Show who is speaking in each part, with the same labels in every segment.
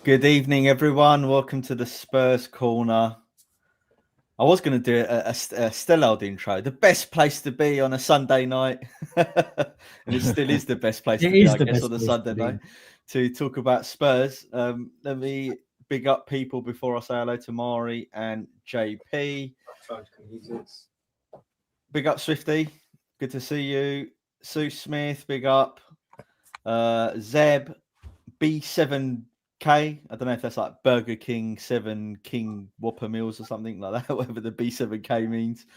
Speaker 1: Good evening, everyone. Welcome to the Spurs Corner. I was going to do a Stellald intro, the best place to be on a Sunday night. And it still is the best place to
Speaker 2: It
Speaker 1: be,
Speaker 2: is
Speaker 1: I
Speaker 2: the
Speaker 1: guess,
Speaker 2: best
Speaker 1: on a
Speaker 2: place to
Speaker 1: Sunday
Speaker 2: be.
Speaker 1: night to talk about Spurs. Let me big up people before I say hello to Mari and JP. Big up Swifty. Good to see you. Sue Smith, big up. Zeb, B7K. I don't know if that's like Burger King 7 King Whopper meals or something like that, whatever the B7K means.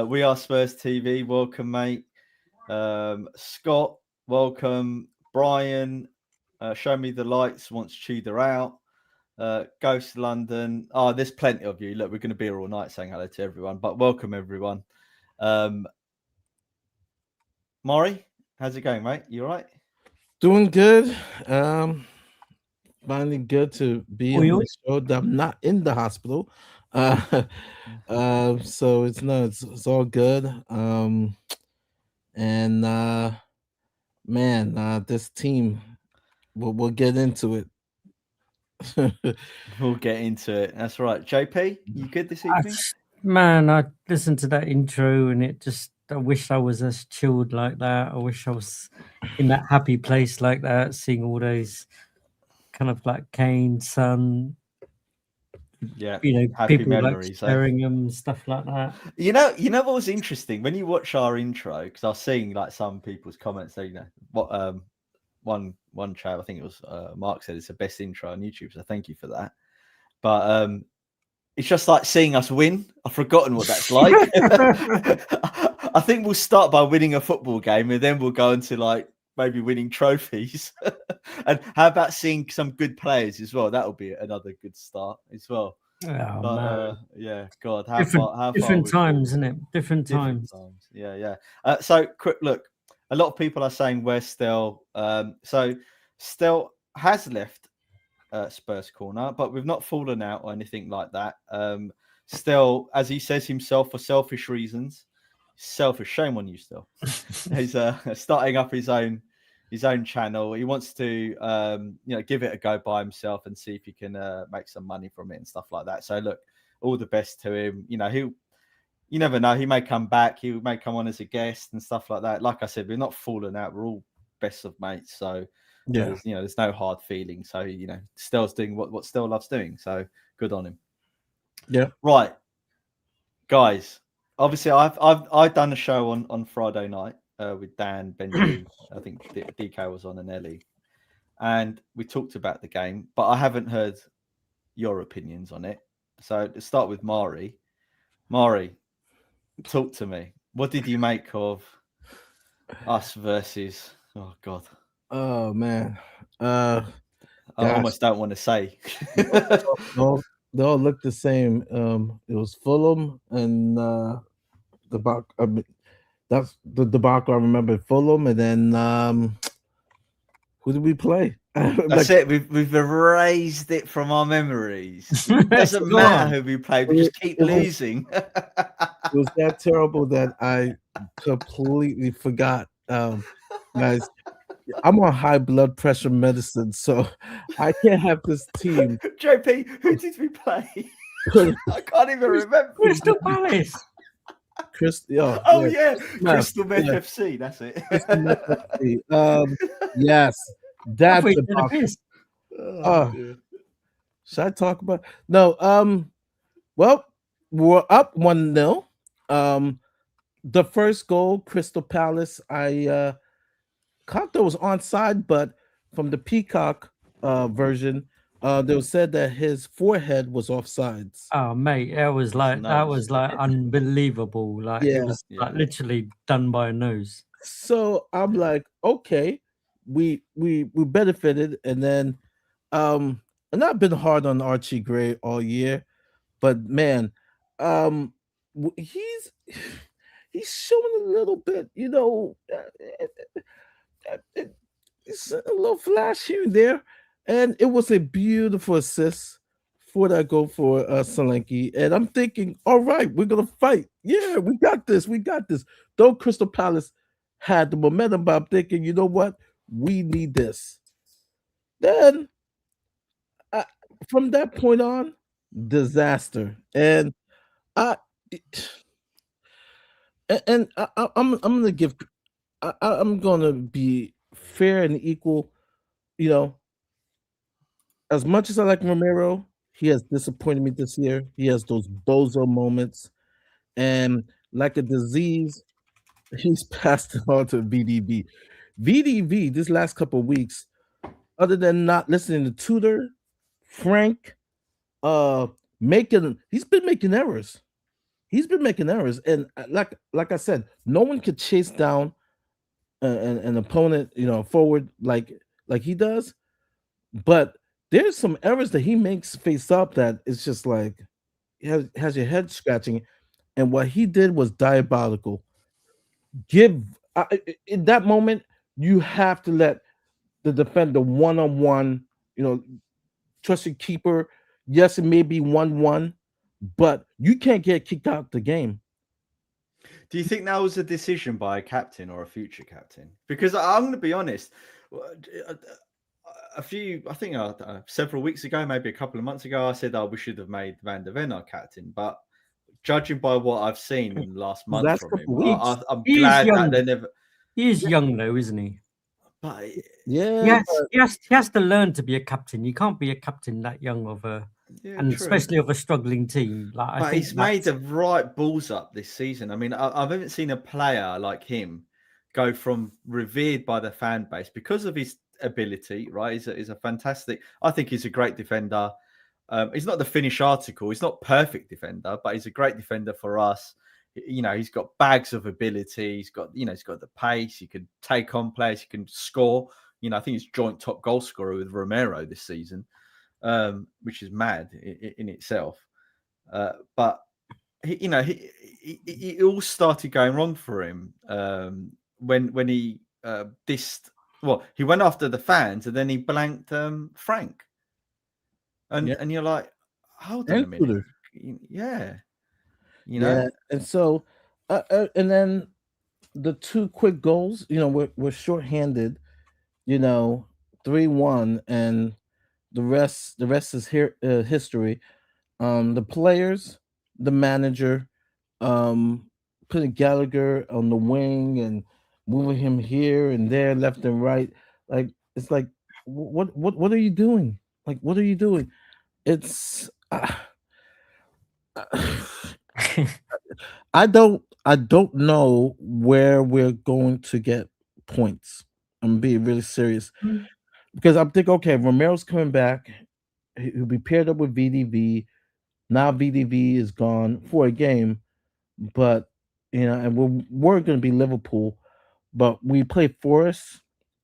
Speaker 1: We are Spurs TV. Welcome, mate. Scott, welcome. Brian, show me the lights once Tudor out. Ghost London. Oh, there's plenty of you. Look, we're going to be here all night saying hello to everyone, but welcome, everyone. Maury, how's it going, mate? You all right?
Speaker 3: Doing good. Finally good to be on the show. I'm not in the hospital. So it's all good. And man, this team, we'll get into it.
Speaker 1: We'll get into it. That's right. JP, you good this evening?
Speaker 2: Man, I listened to that intro and I wish I was as chilled like that. I wish I was in that happy place like that, seeing all those kind of like Kane, Son,
Speaker 1: happy
Speaker 2: people
Speaker 1: memories,
Speaker 2: like sharing them, stuff like that.
Speaker 1: You know what was interesting when you watch our intro, because I was seeing like some people's comments. So what one chat, I think it was Mark said it's the best intro on YouTube, so thank you for that. But it's just like seeing us win. I've forgotten what that's like. I think we'll start by winning a football game, and then we'll go into like maybe winning trophies. And how about seeing some good players as well? That'll be another good start as well.
Speaker 2: Oh,
Speaker 1: But
Speaker 2: man.
Speaker 1: yeah, God,
Speaker 2: different times, isn't it? Different times.
Speaker 1: Yeah. So quick look, a lot of people are saying where's Stel. So Stel has left Spurs Corner, but we've not fallen out or anything like that. Still, as he says himself, for selfish reasons, selfish. Shame on you, Still. He's starting up his own channel. He wants to give it a go by himself and see if he can make some money from it and stuff like that. So look, all the best to him. You never know, he may come back, he may come on as a guest and stuff like that. Like I said, we're not falling out, we're all best of mates. So there's no hard feelings. So Stell's doing what Stell loves doing. So good on him.
Speaker 3: Yeah.
Speaker 1: Right, guys. Obviously, I've done a show on Friday night with Dan, Benji, I think DK was on, and Ellie, and we talked about the game, but I haven't heard your opinions on it. So to start with Mari, talk to me. What did you make of us versus? Oh God.
Speaker 3: Oh man.
Speaker 1: I almost don't want to say.
Speaker 3: They all look the same. It was Fulham and that's the debacle I remember. Fulham, and then who did we play?
Speaker 1: That's it. We've erased it from our memories. It doesn't matter who we played. We just keep losing.
Speaker 3: It was that terrible that I completely forgot. Guys, I'm on high blood pressure medicine, so I can't have this team.
Speaker 1: JP, who did we play? I can't even remember.
Speaker 2: Crystal Palace.
Speaker 1: Yeah, Crystal Meth FC. That's it.
Speaker 3: Yes, that's should I talk about? No. Well, we're up 1-0. The first goal, Crystal Palace. I caught that was onside, but from the Peacock version, they said that his forehead was offsides.
Speaker 2: Oh mate, that was like unbelievable. Like it was like literally done by a nose.
Speaker 3: So I'm like, okay, we benefited, and then and I've been hard on Archie Gray all year, but man, he's showing a little bit, it's a little flash here and there, and it was a beautiful assist for that goal for Solanke. And I'm thinking, all right, we're gonna fight. Yeah, we got this. Though Crystal Palace had the momentum, but I'm thinking, you know what? We need this. Then from that point on, disaster. And I I'm gonna give I'm gonna be fair and equal. You know, as much as I like Romero, he has disappointed me this year. He has those bozo moments, and like a disease, he's passed it on to VDB. VDB this last couple of weeks, other than not listening to Tudor, Frank, he's been making errors. He's been making errors, and like I said, no one could chase down an opponent, forward like he does. But there's some errors that he makes face up that it's just like has your head scratching. And what he did was diabolical. In that moment, you have to let the defender one on one. Trust your keeper. Yes, it may be 1-1, but you can't get kicked out the game.
Speaker 1: Do you think that was a decision by a captain or a future captain? Because I'm going to be honest, several weeks ago, maybe a couple of months ago, I said, we should have made Van der Ven our captain. But judging by what I've seen in the last month from him, I'm glad that they never.
Speaker 2: He is young though, isn't he?
Speaker 1: But
Speaker 2: yes, he has to learn to be a captain. You can't be a captain that young especially of a struggling team.
Speaker 1: But he's made the right balls up this season. I mean, I haven't seen a player like him go from revered by the fan base because of his ability. Right, he's a fantastic. I think he's a great defender. He's not the finished article. He's not perfect defender, but he's a great defender for us. He's got bags of ability. He's got the pace. He can take on players. He can score. I think he's joint top goal scorer with Romero this season, which is mad in itself. But it all started going wrong for him when he dissed. Well, he went after the fans and then he blanked Frank, and you're like, hold on a minute, yeah.
Speaker 3: Yeah, and so, and then the two quick goals. We're shorthanded. 3-1, and the rest is here history. The players, the manager, putting Gallagher on the wing and moving him here and there, left and right. Like it's like, what are you doing? Like, what are you doing? It's. I don't know where we're going to get points. I'm being really serious because I'm thinking, okay, Romero's coming back. He'll be paired up with VDV. Now VDV is gone for a game, but and we're going to be Liverpool, but we play Forest,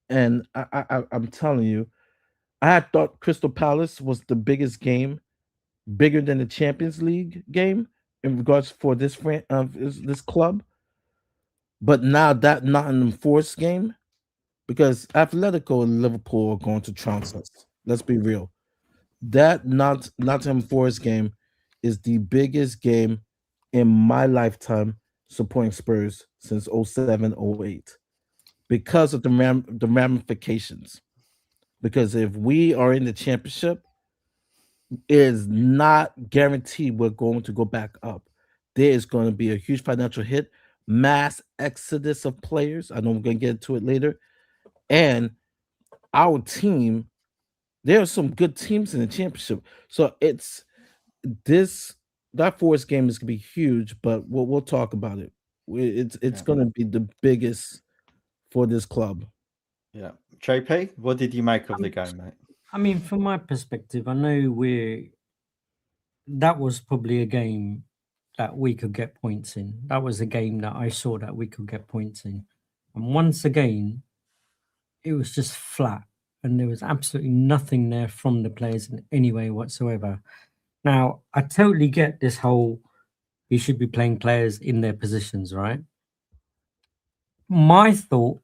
Speaker 3: and I'm telling you, I had thought Crystal Palace was the biggest game, bigger than the Champions League game in regards for this club, but now that Nottingham Forest game, because Atletico and Liverpool are going to trounce us. Let's be real. That Nottingham Forest game is the biggest game in my lifetime supporting Spurs since 07-08 because of the ramifications. Because if we are in the championship, it is not guaranteed we're going to go back up. There is going to be a huge financial hit, mass exodus of players. I know we're going to get into it later. And our team, there are some good teams in the championship. So that Forest game is going to be huge, but we'll talk about it. It's going to be the biggest for this club.
Speaker 1: Yeah. JP, what did you make of the game, mate?
Speaker 2: I mean, from my perspective, I know that was probably a game that we could get points in. That was a game that I saw that we could get points in. And once again, it was just flat. And there was absolutely nothing there from the players in any way whatsoever. Now, I totally get this whole, you should be playing players in their positions, right? My thought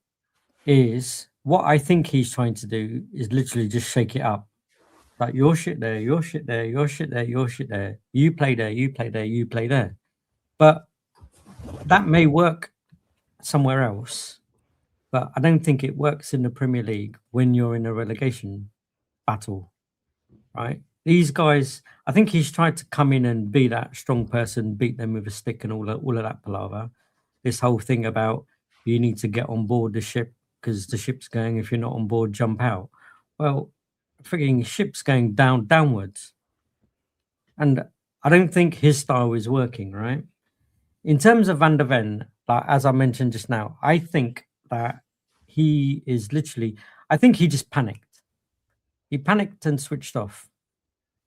Speaker 2: is, what I think he's trying to do is literally just shake it up. Like, your shit there, your shit there, your shit there, your shit there. You play there, you play there, you play there. But that may work somewhere else. But I don't think it works in the Premier League when you're in a relegation battle, right? These guys, I think he's tried to come in and be that strong person, beat them with a stick, and all of that palaver. This whole thing about you need to get on board the ship because the ship's going. If you're not on board, jump out. Well, freaking ship's going downwards, and I don't think his style is working, right? In terms of Van der Ven, like as I mentioned just now, I think that he is literally. I think he just panicked. He panicked and switched off.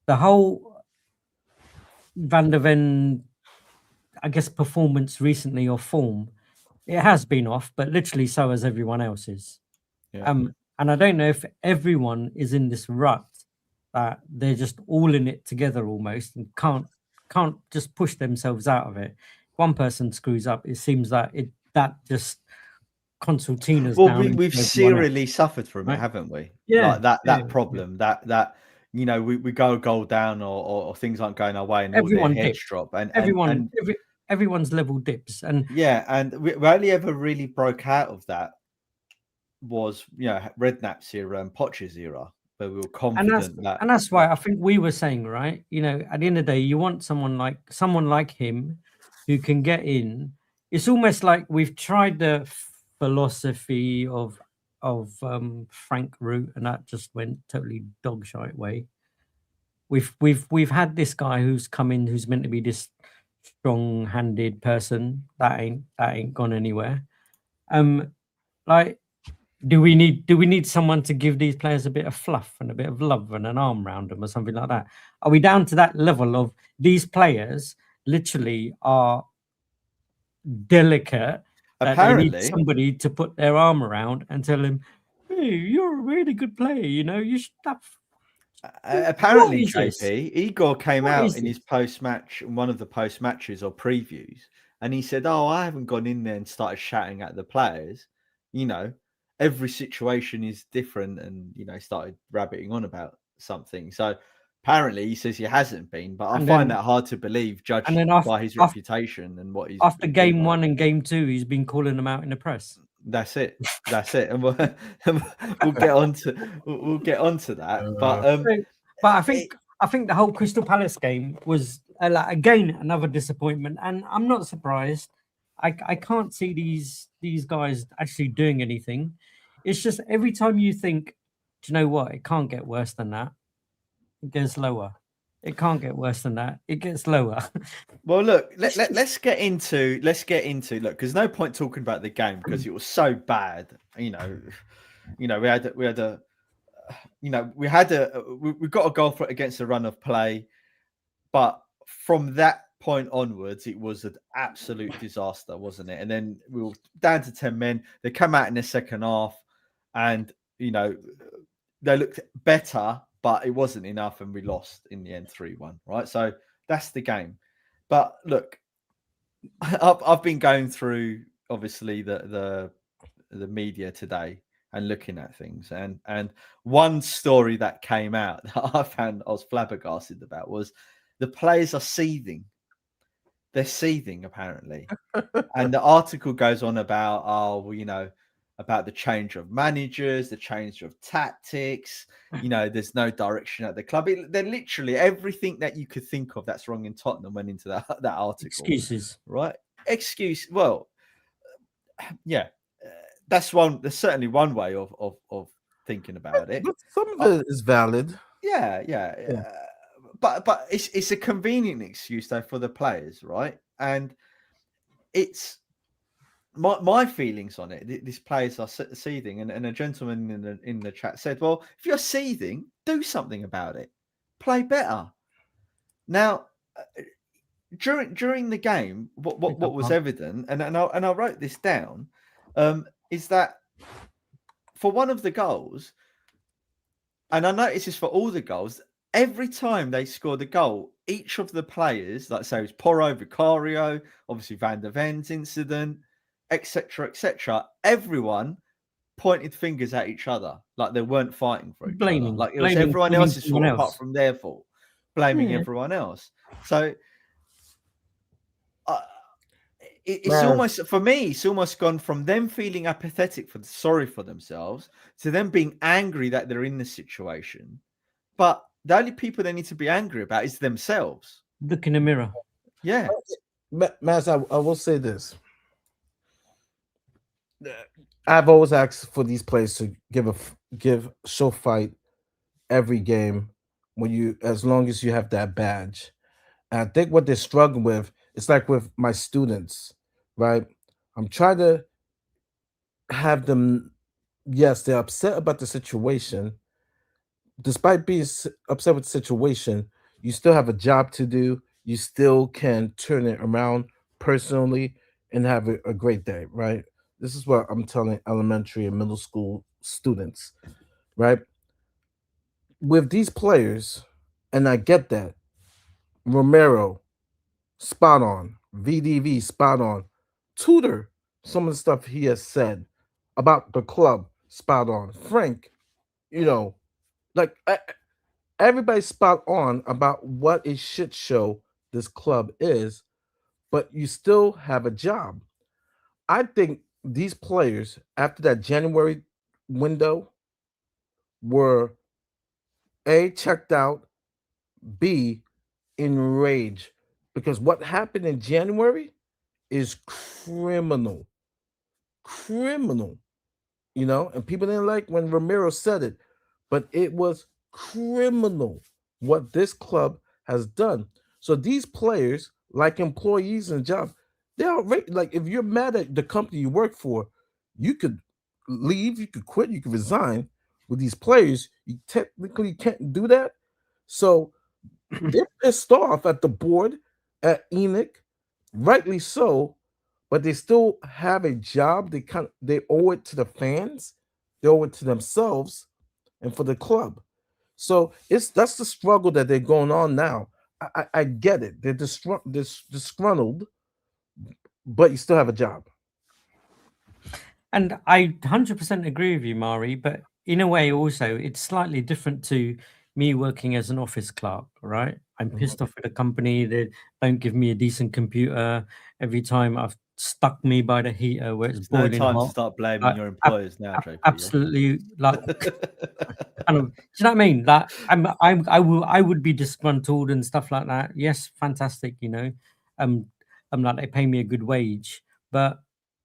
Speaker 2: The whole Van der Ven, I guess, performance recently or form, it has been off, but literally so has everyone else's.
Speaker 1: Yeah.
Speaker 2: And I don't know if everyone is in this rut that they're just all in it together almost and can't just push themselves out of it. One person screws up, it seems that just consultina's
Speaker 1: Well,
Speaker 2: down.
Speaker 1: we've serially suffered from it,
Speaker 2: right?
Speaker 1: haven't we?
Speaker 2: Yeah,
Speaker 1: Like that problem, that you know, we go a goal down or things aren't going our way and
Speaker 2: everyone
Speaker 1: all their heads
Speaker 2: dips.
Speaker 1: drop and
Speaker 2: Everyone's level dips. And
Speaker 1: yeah, and we only ever really broke out of that was, you know, Redknapp's era and Poch's era, where we were confident
Speaker 2: and that's why I think we were saying, right, you know, at the end of the day, you want someone like him who can get in. It's almost like we've tried the philosophy of Frank Root, and that just went totally dog shite way. We've had this guy who's come in who's meant to be this strong-handed person that ain't gone anywhere. Like, do we need someone to give these players a bit of fluff and a bit of love and an arm around them or something like that? Are we down to that level of these players literally are delicate that they need somebody to put their arm around and tell them, hey, you're a really good player, you know, you should have...
Speaker 1: Apparently, JP, Igor came out in his post-match, one of the post-matches or previews, and he said, oh, I haven't gone in there and started shouting at the players. You know, every situation is different, and, you know, started rabbiting on about something. So apparently he says he hasn't been, but I find that hard to believe, judging by his reputation and what he's...
Speaker 2: After game 1 and game 2, he's been calling them out in the press.
Speaker 1: That's it. And we'll get onto that. But
Speaker 2: I think the whole Crystal Palace game was again another disappointment, and I'm not surprised. I can't see these guys actually doing anything. It's just every time you think, do you know what? It can't get worse than that. It gets lower. It can't get worse than that. It gets lower.
Speaker 1: Well, look, let's get into look, because no point talking about the game because it was so bad. We got a goal for it against a run of play, but from that point onwards, it was an absolute disaster, wasn't it? And then we were down to 10 men. They come out in the second half, and you know they looked better, but it wasn't enough, and we lost in the end 3-1. Right, so that's the game. But look, I've been going through obviously the media today and looking at things, and one story that came out that I was flabbergasted about was the players are seething. They're seething apparently, and the article goes on about about the change of managers, the change of tactics. You know, there's no direction at the club. They're literally everything that you could think of that's wrong in Tottenham went into that article.
Speaker 2: Excuses,
Speaker 1: right? Well, yeah, that's one. There's certainly one way of thinking about it.
Speaker 3: But some of it is valid.
Speaker 1: Yeah. But it's a convenient excuse though for the players, right? And it's. My feelings on it, these players are seething, and a gentleman in the chat said, well, if you're seething, do something about it. Play better. Now, during the game, what was evident, and I wrote this down, is that for one of the goals, and I noticed this for all the goals, every time they scored a goal, each of the players, like say it was Porro, Vicario, obviously Van der Ven's incident, etc. Everyone pointed fingers at each other, like they weren't fighting for each other. Like it was everyone else's fault apart from their fault, blaming everyone else. So it's almost, for me, it's almost gone from them feeling apathetic, sorry for themselves, to them being angry that they're in this situation. But the only people they need to be angry about is themselves.
Speaker 2: Look in the mirror.
Speaker 1: Yeah.
Speaker 3: Maz, I will say this. I've always asked for these players to give show fight every game as long as you have that badge. And I think what they're struggling with, it's like with my students, right? I'm trying to have them, yes, they're upset about the situation. Despite being upset with the situation, you still have a job to do. You still can turn it around personally and have a great day, right? This is what I'm telling elementary and middle school students, right? With these players, and I get that, Romero, spot on. VDV, spot on. Tudor, some of the stuff he has said about the club, spot on. Frank, like everybody's spot on about what a shit show this club is, but you still have a job. I think these players, after that January window, were A, checked out, B, enraged. Because what happened in January is criminal. Criminal. And people didn't like when Romero said it, but it was criminal what this club has done. So these players, like employees and jobs, they're already like, if you're mad at the company you work for, you could leave, you could quit, you could resign. With these players, you technically can't do that. So they're pissed off at the board, at Enoch, rightly so, but they still have a job. They owe it to the fans, they owe it to themselves, and for the club. So that's the struggle that they're going on now. I get it. They're disgruntled, but you still have a job.
Speaker 2: And I 100% agree with you, Mari, but in a way also it's slightly different to me working as an office clerk, right? I'm pissed off at a company that don't give me a decent computer every time. I've stuck me by the heater where it's
Speaker 1: There's no
Speaker 2: boiling
Speaker 1: time
Speaker 2: hot.
Speaker 1: to start blaming your employers now, JP.
Speaker 2: Absolutely, like kind of. Do you know what I mean? Like I would be disgruntled and stuff like that. Yes, fantastic. I'm like, they pay me a good wage, but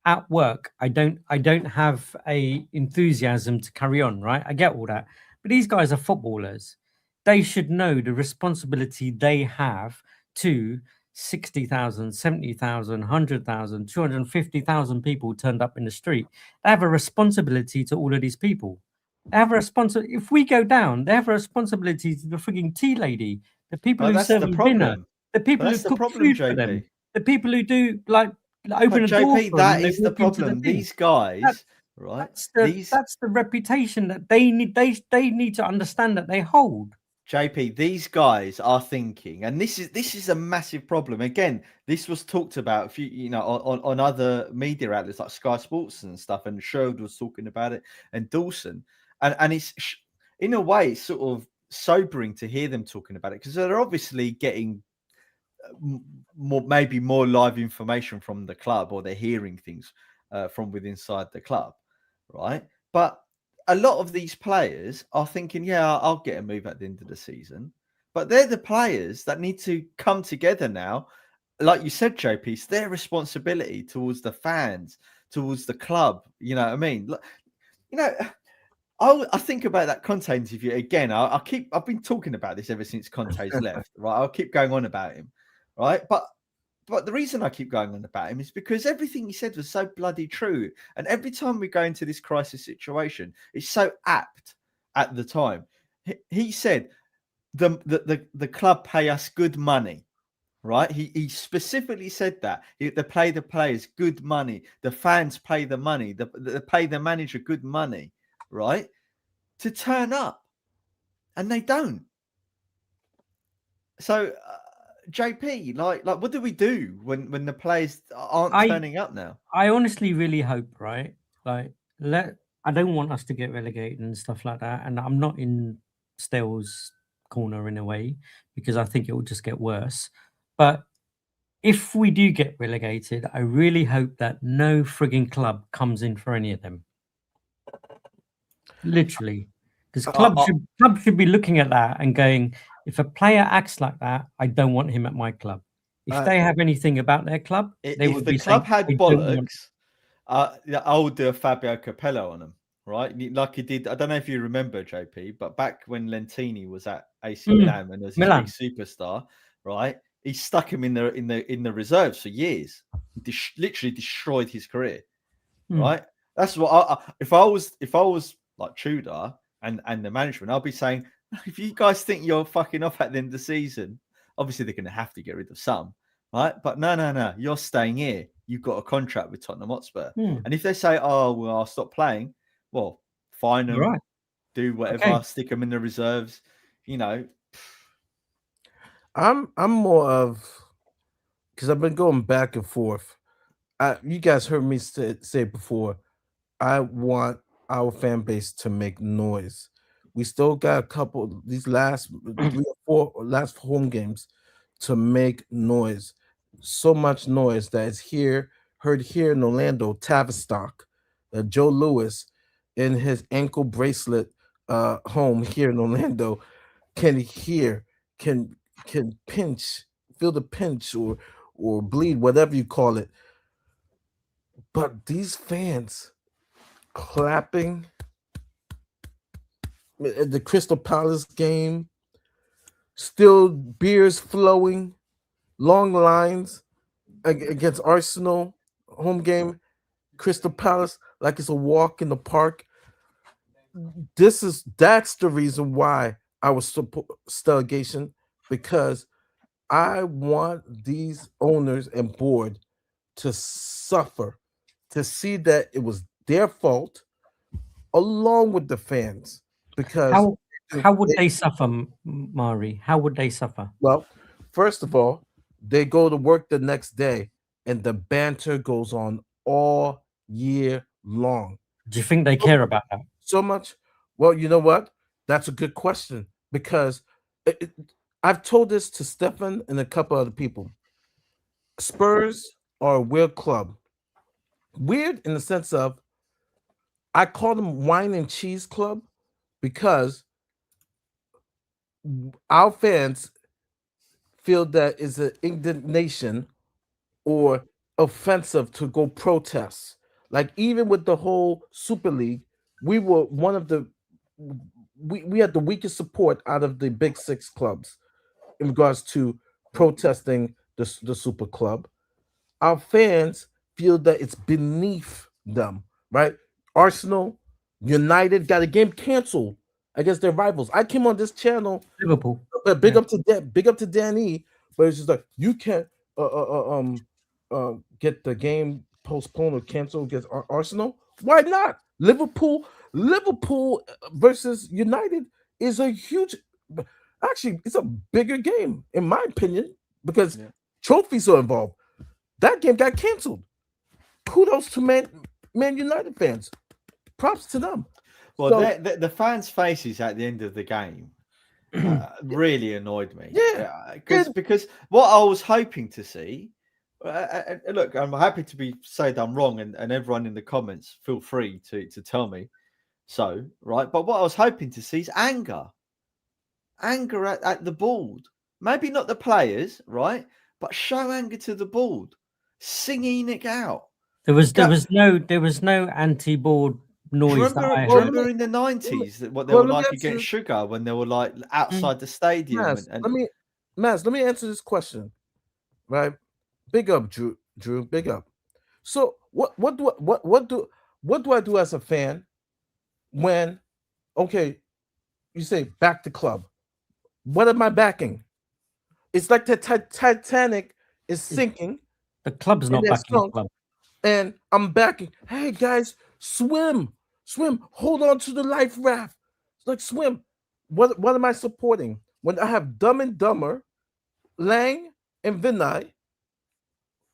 Speaker 2: at work I don't have a enthusiasm to carry on, right? I get all that, but these guys are footballers. They should know the responsibility they have to 60,000, 70,000, 100,000, 250,000 people turned up in the street. They have a responsibility to all of these people. They have a responsibility. If we go down, they have a responsibility to the freaking tea lady, the people who
Speaker 1: that's
Speaker 2: serve
Speaker 1: the
Speaker 2: them dinner,
Speaker 1: problem.
Speaker 2: the people who
Speaker 1: That's the
Speaker 2: cook
Speaker 1: problem,
Speaker 2: food for them,
Speaker 1: JP.
Speaker 2: the people who do like open a
Speaker 1: But
Speaker 2: door
Speaker 1: JP,
Speaker 2: for them
Speaker 1: that
Speaker 2: when they
Speaker 1: is the
Speaker 2: walk into the
Speaker 1: problem.
Speaker 2: thing.
Speaker 1: These guys, right?
Speaker 2: That's the reputation that they need. They need to understand that they hold.
Speaker 1: JP, these guys are thinking, and this is a massive problem. Again, this was talked about, if on other media outlets like Sky Sports and stuff, and Sherwood was talking about it, and Dawson, and it's in a way it's sort of sobering to hear them talking about it, because they're obviously getting maybe more live information from the club, or they're hearing things from within inside the club, right? But a lot of these players are thinking, yeah, I'll get a move at the end of the season. But they're the players that need to come together now. Like you said, JP, it's their responsibility towards the fans, towards the club. You know what I mean? I think about that Conte interview again. I've been talking about this ever since Conte's left, right? I'll keep going on about him, right? But the reason I keep going on about him is because everything he said was so bloody true. And every time we go into this crisis situation, it's so apt at the time. He said the club pay us good money, right? He specifically said that. They pay the players good money. The fans pay the money. They pay the manager good money, right? To turn up. And they don't. So... JP, like, what do we do when the players aren't turning up now?
Speaker 2: I honestly really hope, right? Like, I don't want us to get relegated and stuff like that. And I'm not in Stale's corner in a way, because I think it will just get worse. But if we do get relegated, I really hope that no frigging club comes in for any of them. Literally. Because clubs should be looking at that and going, if a player acts like that, I don't want him at my club. If they have anything about their club, they would be saying,
Speaker 1: club had
Speaker 2: I don't want.
Speaker 1: bollocks, I would do a Fabio Capello on them, right? Like he did. I don't know if you remember, JP, but back when Lentini was at AC Milan and was his big superstar, right? He stuck him in the reserves for years. Literally destroyed his career, right? That's what if I was like Tudor and the management, I'll be saying, if you guys think you're fucking off at the end of the season, obviously they're going to have to get rid of some, right? But no, you're staying here. You've got a contract with Tottenham Hotspur, and if they say, "Oh, well, I'll stop playing," well, fine them, do whatever, stick them in the reserves. You know,
Speaker 3: I'm more of, because I've been going back and forth. You guys heard me say before, I want our fan base to make noise. We still got a couple these last 3 or 4 last home games to make noise. So much noise that is heard here in Orlando. Tavistock, Joe Lewis, in his ankle bracelet home here in Orlando, can pinch, feel the pinch or bleed, whatever you call it. But these fans clapping at the Crystal Palace game, still beers flowing, long lines against Arsenal home game, Crystal Palace, like it's a walk in the park. That's the reason why I was support Relegation, because I want these owners and board to suffer, to see that it was their fault, along with the fans. Because
Speaker 2: how would they suffer, Mari? How would they suffer?
Speaker 3: Well, first of all, they go to work the next day, and the banter goes on all year long.
Speaker 2: Do you think they care about that
Speaker 3: so much? Well, you know what? That's a good question, because I've told this to Stefan and a couple other people. Spurs are a weird club. Weird in the sense of, I call them wine and cheese club, because our fans feel that it's an indignation or offensive to go protest. Like, even with the whole Super League, we were one of the we had the weakest support out of the big 6 clubs in regards to protesting the Super Club. Our fans feel that it's beneath them, right? Arsenal, United got a game canceled against their rivals. I came on this channel,
Speaker 2: Liverpool.
Speaker 3: Big up to Danny, but it's just like, you can't get the game postponed or canceled against Arsenal. Why not? Liverpool versus United is a huge, actually, it's a bigger game in my opinion, because trophies are involved. That game got canceled. Kudos to Man United fans. Props to them.
Speaker 1: Well, so, the fans' faces at the end of the game really annoyed me.
Speaker 3: Yeah,
Speaker 1: because what I was hoping to see. Look, I'm happy to say that I'm wrong, and everyone in the comments, feel free to tell me so, right? But what I was hoping to see is anger at the board. Maybe not the players, right? But show anger to the board. Sing ENIC out.
Speaker 2: There was no anti-board noise.
Speaker 1: Remember in the 90s what they were like against Sugar, when they were like outside the stadium.
Speaker 3: Let me answer this question, right? Big up, Drew. Big up. So what do I do as a fan when, okay, you say back the club? What am I backing? It's like the Titanic is sinking.
Speaker 2: The club's not backing the club.
Speaker 3: And I'm backing. Hey guys, swim. Hold on to the life raft. It's like, swim. What am I supporting when I have Dumb and Dumber, Lang and Vinay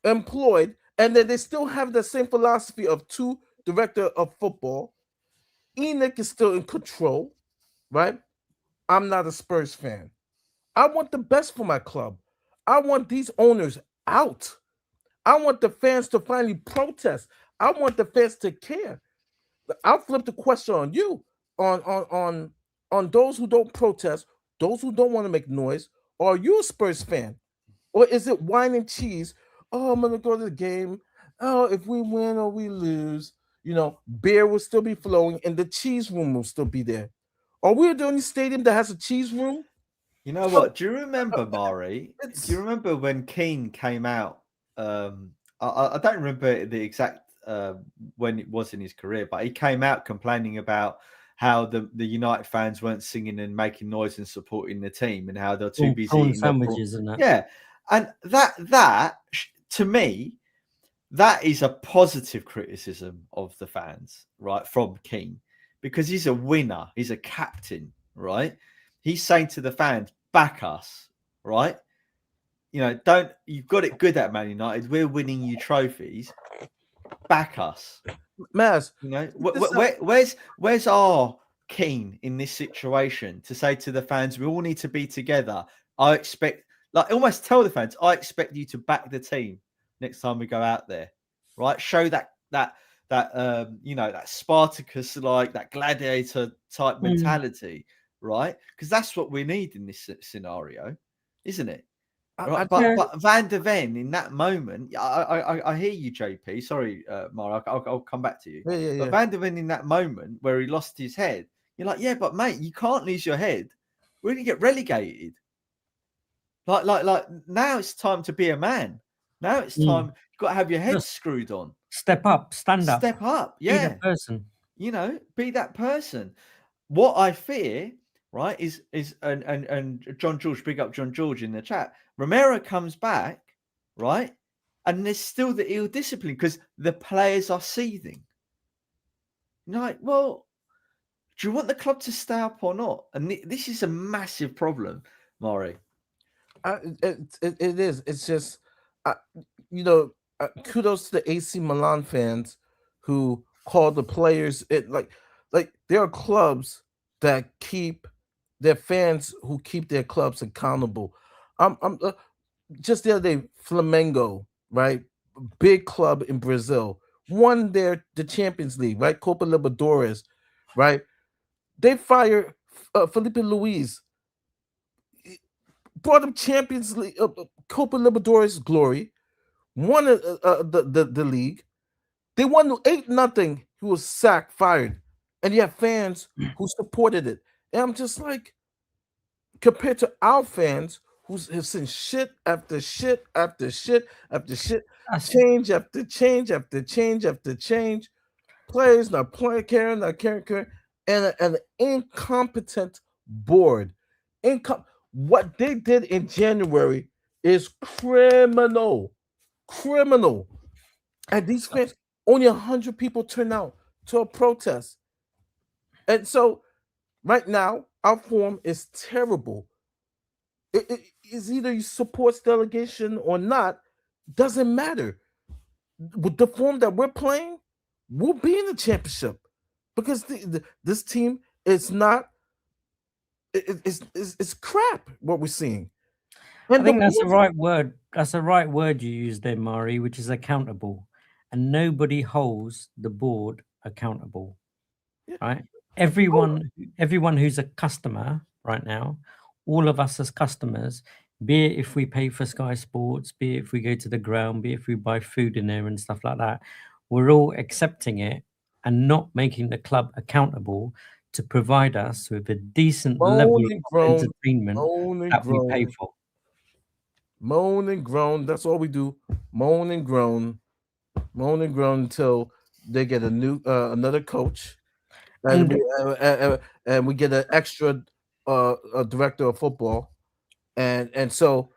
Speaker 3: employed, and then they still have the same philosophy of 2 director of football? ENIC is still in control, right? I'm not a Spurs fan. I want the best for my club. I want these owners out. I want the fans to finally protest. I want the fans to care. I'll flip the question on you, on on those who don't protest, those who don't want to make noise? Or are you a Spurs fan? Or is it wine and cheese? Oh, I'm gonna go to the game. Oh, if we win or we lose, beer will still be flowing and the cheese room will still be there. Are we the only stadium that has a cheese room?
Speaker 1: You know what? Do you remember, Mari?
Speaker 3: It's-
Speaker 1: Do you remember when Keane came out? I don't remember the exact when it was in his career, but he came out complaining about how the United fans weren't singing and making noise and supporting the team, and how they're too busy
Speaker 2: prawn
Speaker 1: eating their
Speaker 2: sandwiches and that.
Speaker 1: Yeah, and that to me, that is a positive criticism of the fans, right? From Keane, because he's a winner, he's a captain, right? He's saying to the fans, back us, right? You've got it good at Man United. We're winning you trophies. Back us.
Speaker 3: Maz,
Speaker 1: where's our Keane in this situation to say to the fans, we all need to be together? I expect, almost tell the fans, I expect you to back the team next time we go out there, right? Show that Spartacus, like that gladiator type mentality, right? Because that's what we need in this scenario, isn't it? Right? But Van der Ven in that moment, I hear you, JP. Sorry, Mara, I'll come back to you.
Speaker 3: Yeah.
Speaker 1: But Van der Ven in that moment where he lost his head, you're like, yeah, but mate, you can't lose your head. We're gonna get relegated. Like now it's time to be a man. Now it's time. You've got to have your head screwed on.
Speaker 2: Step up, stand up.
Speaker 1: Step up. Yeah.
Speaker 2: Be that person.
Speaker 1: Be that person. What I fear, right, is and John George, big up John George in the chat. Romero comes back, right, and there's still the ill discipline because the players are seething. Like, well, do you want the club to stay up or not? And this is a massive problem, Maury.
Speaker 3: It is. It's just, kudos to the AC Milan fans who call the players. Like there are clubs that keep their fans who keep their clubs accountable. I'm just the other day, Flamengo, right, big club in Brazil, won the Champions League, right, Copa Libertadores, right. They fired Felipe Luis, brought him Champions League, Copa Libertadores glory, won the league. They won 8-0. He was sacked, fired, and you have fans who supported it. And I'm just like, compared to our fans who have seen shit after shit after shit after shit, change after change after change after change, players not caring, and an incompetent board. What they did in January is criminal. And these fans, only 100 people turn out to a protest. And so right now, our form is terrible. It is either you support delegation or not, doesn't matter. With the form that we're playing, we'll be in the championship because this team is not. It's crap what we're seeing.
Speaker 2: And I think that's the right word. That's the right word you used there, Mari, which is accountable. And nobody holds the board accountable, right? Everyone who's a customer right now, all of us as customers, be it if we pay for Sky Sports, be it if we go to the ground, be it if we buy food in there and stuff like that, we're all accepting it and not making the club accountable to provide us with a decent level of entertainment that we pay for.
Speaker 3: Moan and groan. That's all we do. Moan and groan until they get a new another coach, and we get an extra director of football, and so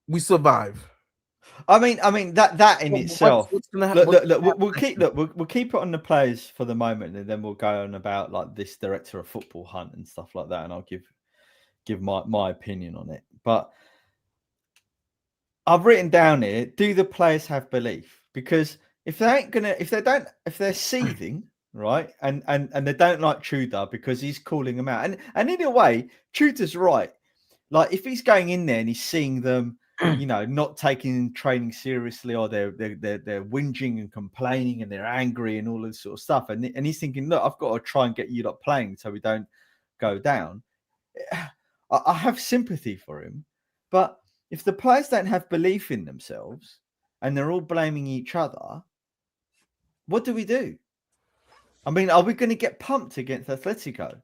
Speaker 3: we survive.
Speaker 1: I mean that in itself. We'll keep it on the players for the moment, and then we'll go on about like this director of football hunt and stuff like that, and I'll give my opinion on it. But I've written down here: do the players have belief? Because if they're seething, right, and they don't like Tudor because he's calling them out, and in a way, Tudor's right. Like if he's going in there and he's seeing them, not taking training seriously, or they're whinging and complaining and they're angry and all this sort of stuff, and he's thinking, look, I've got to try and get you lot playing so we don't go down. I have sympathy for him, but if the players don't have belief in themselves and they're all blaming each other, what do we do? I mean, are we going to get pumped against Atletico?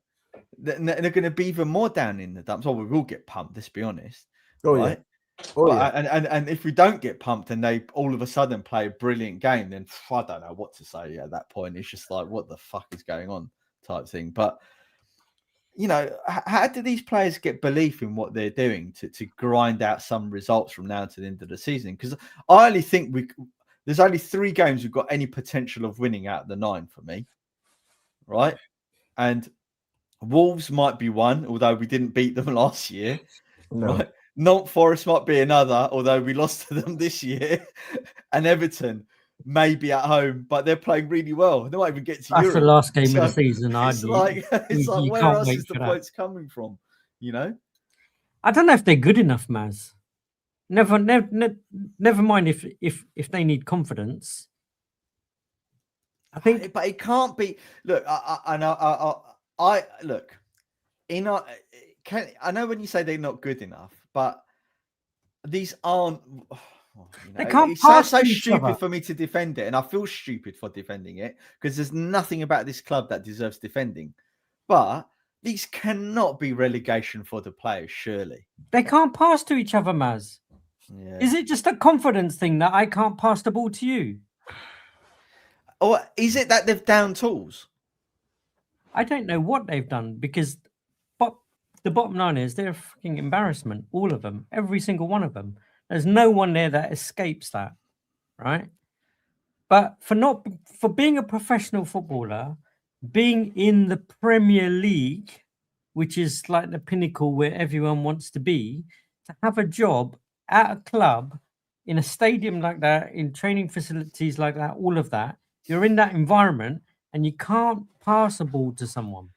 Speaker 1: They're going to be even more down in the dumps. Well, we will get pumped, let's be honest.
Speaker 3: Oh,
Speaker 1: right?
Speaker 3: yeah. Oh,
Speaker 1: But,
Speaker 3: yeah.
Speaker 1: And if we don't get pumped and they all of a sudden play a brilliant game, then I don't know what to say at that point. It's just like, what the fuck is going on type thing. But, you know, how do these players get belief in what they're doing to grind out some results from now to the end of the season? Because I only think there's only 3 games we've got any potential of winning out of the 9 for me. Right? And Wolves might be one, although we didn't beat them last year.
Speaker 3: No.
Speaker 1: Right? Not Forest might be another, although we lost to them this year. And Everton may be at home, but they're playing really well. They might even get to
Speaker 2: That's
Speaker 1: Europe.
Speaker 2: the last game of the season.
Speaker 1: It's like
Speaker 2: You
Speaker 1: where
Speaker 2: can't
Speaker 1: else
Speaker 2: wait
Speaker 1: is the
Speaker 2: for that.
Speaker 1: points coming from? You know?
Speaker 2: I don't know if they're good enough, Maz. Never mind if they need confidence. I think,
Speaker 1: but it can't be. Look, I look. I know when you say they're not good enough, but these aren't.
Speaker 2: they can't
Speaker 1: it
Speaker 2: pass
Speaker 1: sounds so
Speaker 2: to each
Speaker 1: stupid
Speaker 2: other.
Speaker 1: for me to defend it, and I feel stupid for defending it because there's nothing about this club that deserves defending. But these cannot be relegation for the players, surely.
Speaker 2: They can't pass to each other, Maz.
Speaker 1: Yeah.
Speaker 2: Is it just a confidence thing that I can't pass the ball to you?
Speaker 1: Or is it that they've down tools?
Speaker 2: I don't know what they've done because the bottom line is they're a fucking embarrassment. All of them, every single one of them. There's no one there that escapes that, right? But for being a professional footballer, being in the Premier League, which is like the pinnacle where everyone wants to be, to have a job at a club, in a stadium like that, in training facilities like that, all of that, you're in that environment and you can't pass a ball to someone.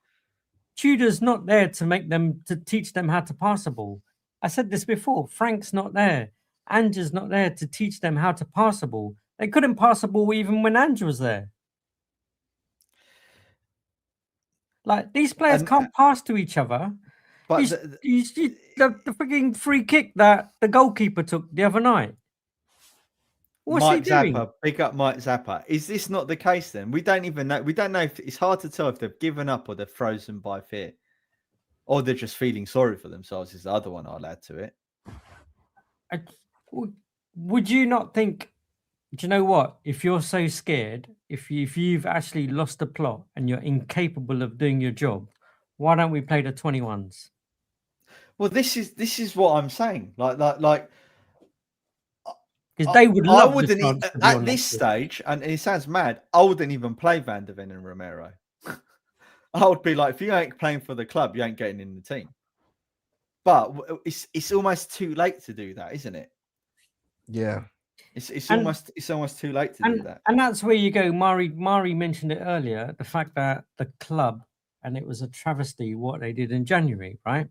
Speaker 2: Tudor's not there to teach them how to pass a ball. I said this before. Frank's not there. Ange's not there to teach them how to pass a ball. They couldn't pass a ball even when Ange was there. Like, these players can't pass to each other.
Speaker 1: But
Speaker 2: the freaking free kick that the goalkeeper took the other night. What's
Speaker 1: Mike
Speaker 2: he doing?
Speaker 1: Zappa, big up Mike Zappa. Is this not the case then? We don't even know. We don't know if it's hard to tell if they've given up or they're frozen by fear, or they're just feeling sorry for themselves. Is the other one I'll add to it.
Speaker 2: Would you not think? Do you know what? If you're so scared, if you've actually lost the plot and you're incapable of doing your job, why don't we play the 21s?
Speaker 1: Well, this is what I'm saying. Like.
Speaker 2: Because they would love
Speaker 1: I wouldn't
Speaker 2: the chance to be
Speaker 1: at
Speaker 2: on
Speaker 1: this stage, and it sounds mad. I wouldn't even play Van der Ven and Romero. I would be like, if you ain't playing for the club, you ain't getting in the team. But it's almost too late to do that, isn't it?
Speaker 3: Yeah.
Speaker 1: It's almost too late to do that.
Speaker 2: And that's where you go. Mari mentioned it earlier, the fact that the club, and it was a travesty what they did in January, right?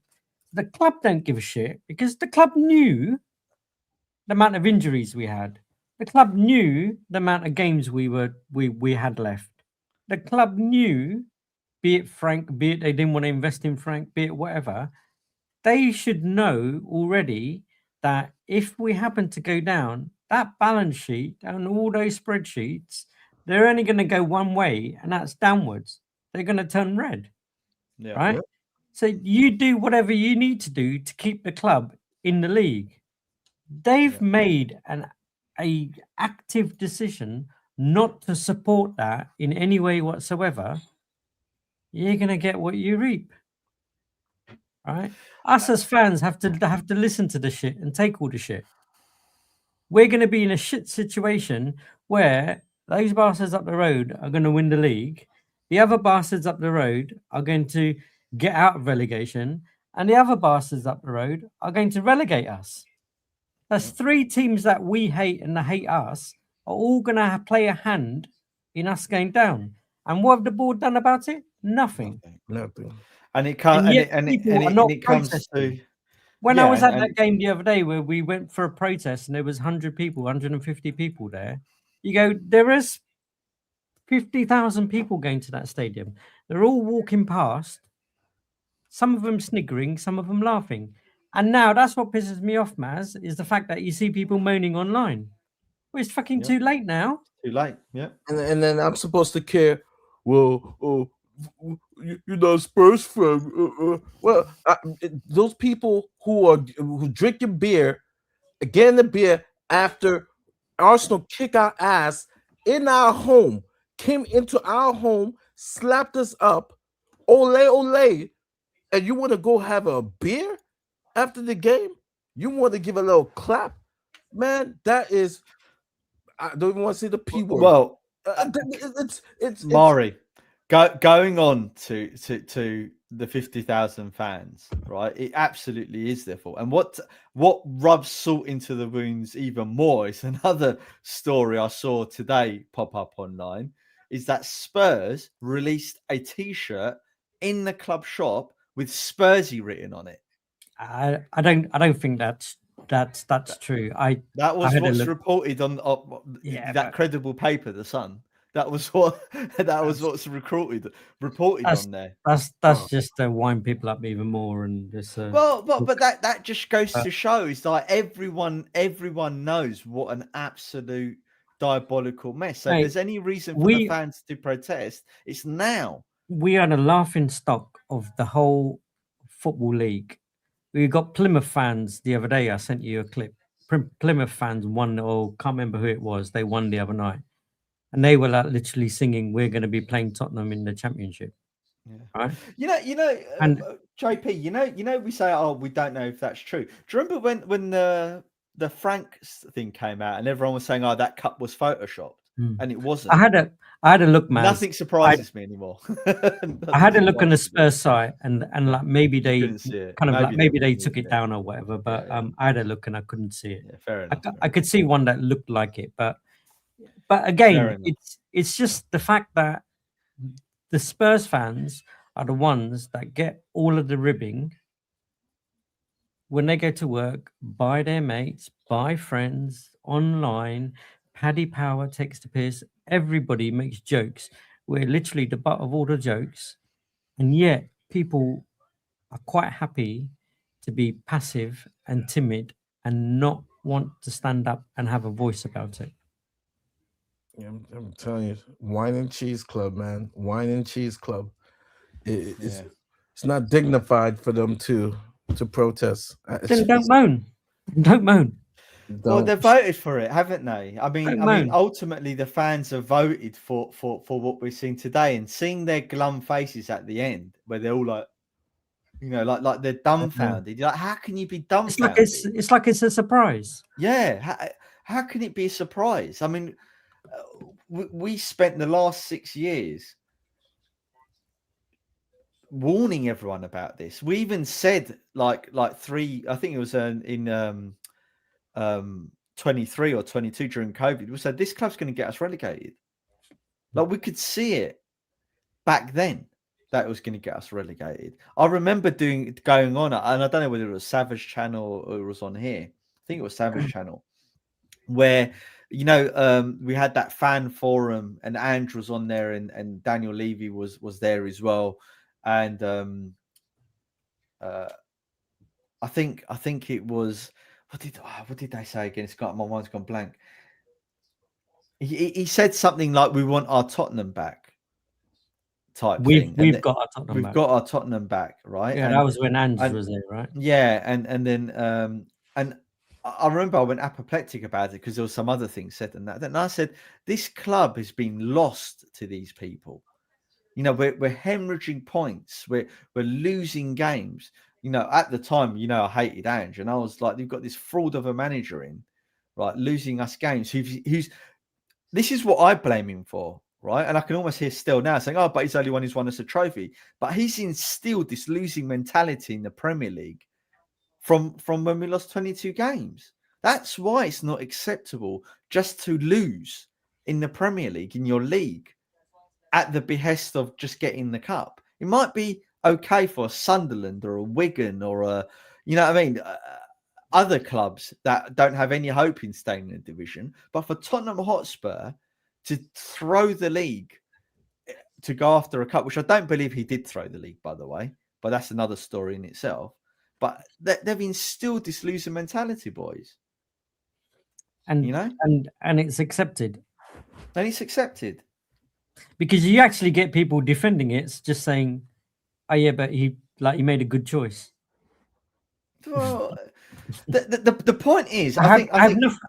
Speaker 2: The club don't give a shit because the club knew the amount of injuries we had. The club knew the amount of games we had left. The club knew, be it Frank, be it they didn't want to invest in Frank, be it whatever, they should know already that if we happen to go down, that balance sheet and all those spreadsheets, they're only going to go one way, and that's downwards. They're going to turn red.
Speaker 1: Yeah.
Speaker 2: Right?
Speaker 3: Yeah.
Speaker 2: So you do whatever you need to do to keep the club in the league. They've made an active decision not to support that in any way whatsoever. You're going to get what you reap. Right? Us as fans have to listen to the shit and take all the shit. We're going to be in a shit situation where those bastards up the road are going to win the league. The other bastards up the road are going to get out of relegation, and the other bastards up the road are going to relegate us. That's 3 teams that we hate and that hate us are all going to play a hand in us going down. And what have the board done about it? Nothing.
Speaker 1: And it can't. And it comes to.
Speaker 2: When I was at that game the other day where we went for a protest and there was 100 people, 150 people there, you go, there is 50,000 people going to that stadium. They're all walking past. some of them sniggering, some of them laughing. And now that's what pisses me off, Maz, is the fact that you see people moaning online. Well, it's fucking too late now.
Speaker 1: Too late. Yeah.
Speaker 3: And then I'm supposed to care. Well, you're not a Spurs fan. Those people who drinking beer, getting the beer after Arsenal kick our ass in our home, came into our home, slapped us up, ole, and you want to go have a beer after the game? You want to give a little clap? Man, that is, I don't even want to say the P word.
Speaker 1: Well,
Speaker 3: it's
Speaker 1: Mari, going on to the 50,000 fans, right? It absolutely is their fault. And what rubs salt into the wounds even more is another story I saw today pop up online, is that Spurs released a T-shirt in the club shop with Spursy written on it.
Speaker 2: I don't think that's true.
Speaker 1: That was
Speaker 2: I had a
Speaker 1: what's
Speaker 2: look.
Speaker 1: reported on that credible paper, The Sun. That was what's reported on there.
Speaker 2: That's just to wind people up even more and just.
Speaker 1: But that just goes to show, it's like everyone knows what an absolute diabolical mess. So if there's any reason for the fans to protest, it's now.
Speaker 2: We are the laughing stock of the whole football league. We got Plymouth fans the other day. I sent you a clip. Plymouth fans won, or can't remember who it was. They won the other night, and they were like literally singing, "We're going to be playing Tottenham in the Championship."
Speaker 1: Yeah.
Speaker 2: Right?
Speaker 1: And JP, you know, we say, "Oh, we don't know if that's true." Do you remember when the Frank thing came out and everyone was saying, "Oh, that cup was photoshopped," and it wasn't.
Speaker 2: I had a look, man.
Speaker 1: Nothing surprises me anymore.
Speaker 2: I had a look on the Spurs site, and like maybe they kind of maybe they took it down or whatever. But I had a look and I couldn't see it.
Speaker 1: Yeah, fair enough.
Speaker 2: I could see one that looked like it, but again, it's just the fact that the Spurs fans are the ones that get all of the ribbing when they go to work, by their mates, by friends, online. Paddy Power takes the piss. Everybody makes jokes. We're literally the butt of all the jokes. And yet people are quite happy to be passive and timid and not want to stand up and have a voice about it.
Speaker 3: Yeah, I'm telling you, wine and cheese club, man. Wine and cheese club. It's not dignified for them to protest.
Speaker 2: Then don't moan. Don't moan.
Speaker 1: Well, they voted for it, haven't they? I mean, ultimately, the fans have voted for what we're seeing today, and seeing their glum faces at the end, where they're all like, you know, like they're dumbfounded. You're like, how can you be dumbfounded?
Speaker 2: It's like it's a surprise.
Speaker 1: Yeah, how can it be a surprise? I mean, we spent the last 6 years warning everyone about this. We even said like three, I think it was in 23 or 22 during COVID, we said this club's going to get us relegated. Like, we could see it back then that it was going to get us relegated. I remember going on, and I don't know whether it was Savage Channel or it was on here. I think it was Savage Channel, where, you know, we had that fan forum and Andrew was on there and Daniel Levy was there as well. And I think it was, what did they say again? My mind's gone blank. He said something like, "We want our Tottenham back," type thing.
Speaker 2: We've got our Tottenham back.
Speaker 1: We've got our Tottenham back, right?
Speaker 2: Yeah, that was when Andrew was there, right?
Speaker 1: Yeah, and then and I remember I went apoplectic about it because there was some other things said and that. And I said, this club has been lost to these people. You know, we're hemorrhaging points. We're losing games. You know, at the time, you know, I hated Ange, and I was like, you've got this fraud of a manager in, right, losing us games. Who's this is what I blame him for, right? And I can almost hear still now saying, "Oh, but he's the only one who's won us a trophy." But he's instilled this losing mentality in the Premier League from when we lost 22 games. That's why it's not acceptable just to lose in the Premier League, in your league, at the behest of just getting the cup. It might be okay for a Sunderland or a Wigan or a, you know what I mean, other clubs that don't have any hope in staying in the division. But for Tottenham Hotspur to throw the league to go after a cup, which I don't believe he did throw the league, by the way, but that's another story in itself. But they've instilled this loser mentality, boys.
Speaker 2: And
Speaker 1: you know,
Speaker 2: and it's accepted.
Speaker 1: And it's accepted.
Speaker 2: Because you actually get people defending it, it's just saying, "Oh yeah, but he made a good choice."
Speaker 1: Well, the point is,
Speaker 2: I
Speaker 1: think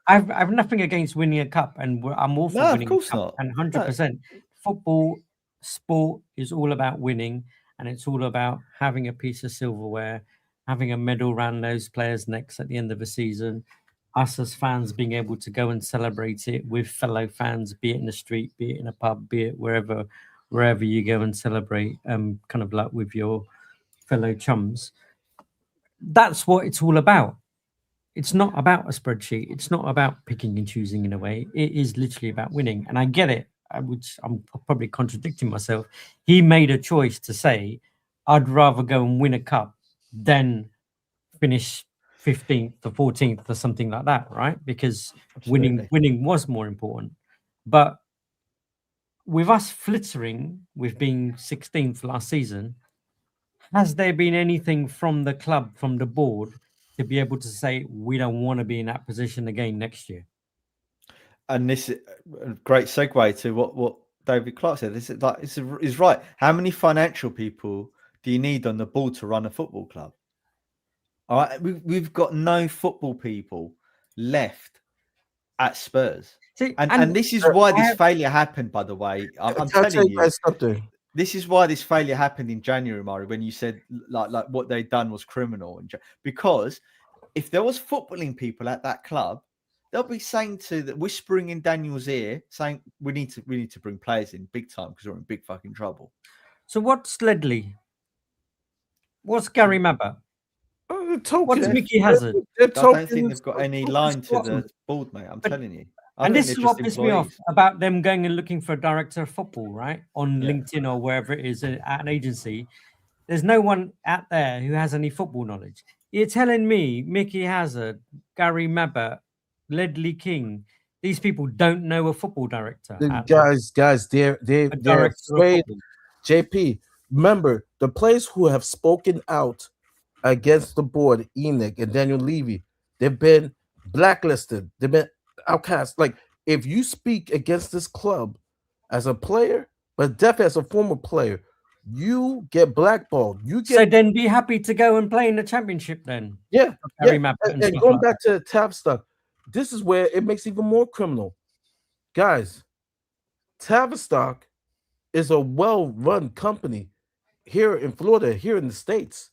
Speaker 2: have nothing against winning a cup, and I'm all for
Speaker 1: no,
Speaker 2: winning.
Speaker 1: of course
Speaker 2: a cup,
Speaker 1: not.
Speaker 2: and 100%. Football sport is all about winning, and it's all about having a piece of silverware, having a medal around those players' necks at the end of the season. Us as fans being able to go and celebrate it with fellow fans, be it in the street, be it in a pub, be it wherever you go and celebrate, kind of like with your fellow chums. That's what it's all about. It's not about a spreadsheet. It's not about picking and choosing in a way. It is literally about winning. And I get it, which I'm probably contradicting myself. He made a choice to say, I'd rather go and win a cup than finish 15th or 14th or something like that, right? Because winning was more important. But with us flittering with being 16th last season, has there been anything from the club, from the board, to be able to say we don't want to be in that position again next year?
Speaker 1: And this is a great segue to what David Clark said. This is right. How many financial people do you need on the board to run a football club? All right, we've got no football people left at Spurs.
Speaker 2: See,
Speaker 1: and this is why this failure happened, by the way. I'm telling you, this is why this failure happened in January, Murray, when you said like what they'd done was criminal. Because if there was footballing people at that club, they'll be saying whispering in Daniel's ear, saying we need to bring players in big time because we're in big fucking trouble.
Speaker 2: So what's Ledley? What's Gary Mabber? What's Mickey Hazard?
Speaker 1: I don't think they've got any line to the board, mate. I'm telling you.
Speaker 2: And this is what pissed me off about them going and looking for a director of football, right? On LinkedIn or wherever it is at an agency. There's no one out there who has any football knowledge. You're telling me Mickey Hazard, Gary Mabber, Ledley King, these people don't know a football director.
Speaker 3: Guys, they're afraid. JP, remember the players who have spoken out against the board, Enoch and Daniel Levy, they've been blacklisted. They've been outcast. Like, if you speak against this club as a player, but definitely as a former player, you get blackballed.
Speaker 2: So then be happy to go and play in the championship then.
Speaker 3: Yeah. And going back to Tavistock, this is where it makes even more criminal. Guys, Tavistock is a well-run company here in Florida, here in the States.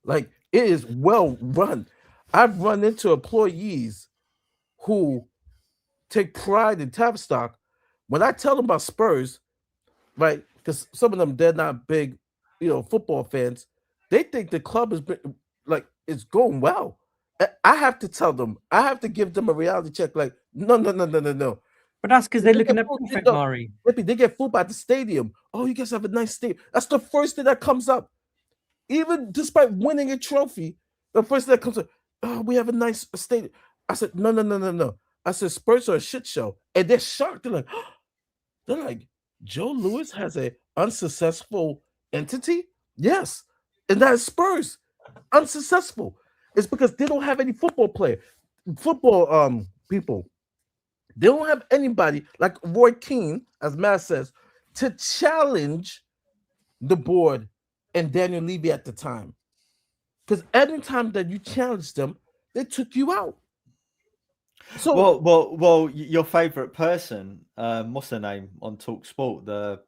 Speaker 3: Like, it is well-run. I've run into employees who take pride in Tavistock. When I tell them about Spurs, right, because some of them, they're not big, football fans, they think the club is like it's going well. I have to tell them, I have to give them a reality check. Like, no.
Speaker 2: But that's because they're looking at profit, Mari.
Speaker 3: They get fooled by the stadium. Oh, you guys have a nice stadium. That's the first thing that comes up. Even despite winning a trophy, the first thing that comes up, oh, we have a nice stadium. I said, no. I said, Spurs are a shit show. And they're shocked. They're like, Joe Louis has an unsuccessful entity? Yes. And that is Spurs. Unsuccessful. It's because they don't have any football people. They don't have anybody like Roy Keane, as Matt says, to challenge the board and Daniel Levy at the time. Because every time that you challenged them, they took you out. So
Speaker 1: well, your favorite person, what's her name on Talk Sport? The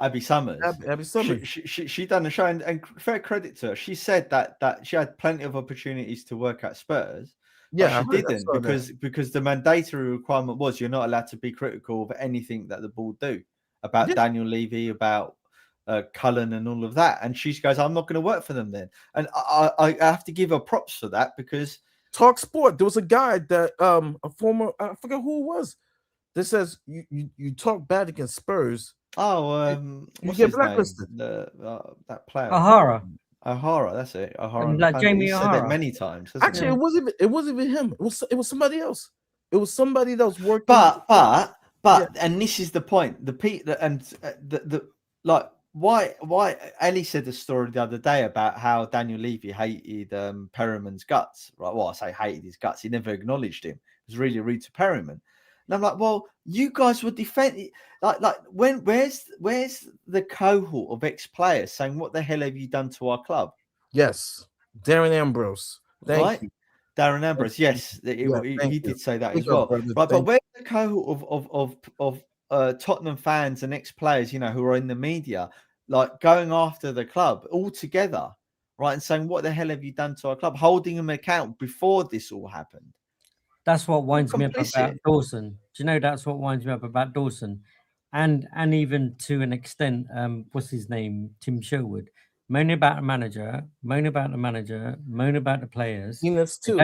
Speaker 1: Abby Summers.
Speaker 3: Abby Summers.
Speaker 1: She done a show, and fair credit to her. She said that she had plenty of opportunities to work at Spurs.
Speaker 3: Yeah,
Speaker 1: she didn't because the mandatory requirement was you're not allowed to be critical of anything that the board do about Daniel Levy, about Cullen and all of that. And she goes, I'm not going to work for them then. And I have to give her props for that because
Speaker 3: Talk Sport, there was a guy that a former, I forget who it was, that says you talk bad against Spurs.
Speaker 1: You
Speaker 3: get blacklisted.
Speaker 1: That player, O'Hara, that's it. O'Hara,
Speaker 2: like Jamie O'Hara,
Speaker 1: said it many times.
Speaker 3: Actually, it wasn't even him. It was somebody else. It was somebody that was working.
Speaker 1: But and this is the point. The why Ellie said a story the other day about how Daniel Levy hated Perriman's guts, right? Well, I say hated his guts. He never acknowledged him. It was really rude to Perriman. And I'm like, well, you guys were defending where's the cohort of ex-players saying, what the hell have you done to our club?
Speaker 3: Yes, Darren Ambrose. Thank you.
Speaker 1: Darren Ambrose, yes, he did say that as well. Right, but where's the cohort of Tottenham fans and ex-players, who are in the media, like going after the club all together, right, and saying, what the hell have you done to our club, holding them account before this all happened?
Speaker 2: That's what winds me up about Dawson. Do you know that's what winds me up about Dawson? And even to an extent, what's his name? Tim Sherwood. Moan about the manager, moan about the players.
Speaker 3: Too.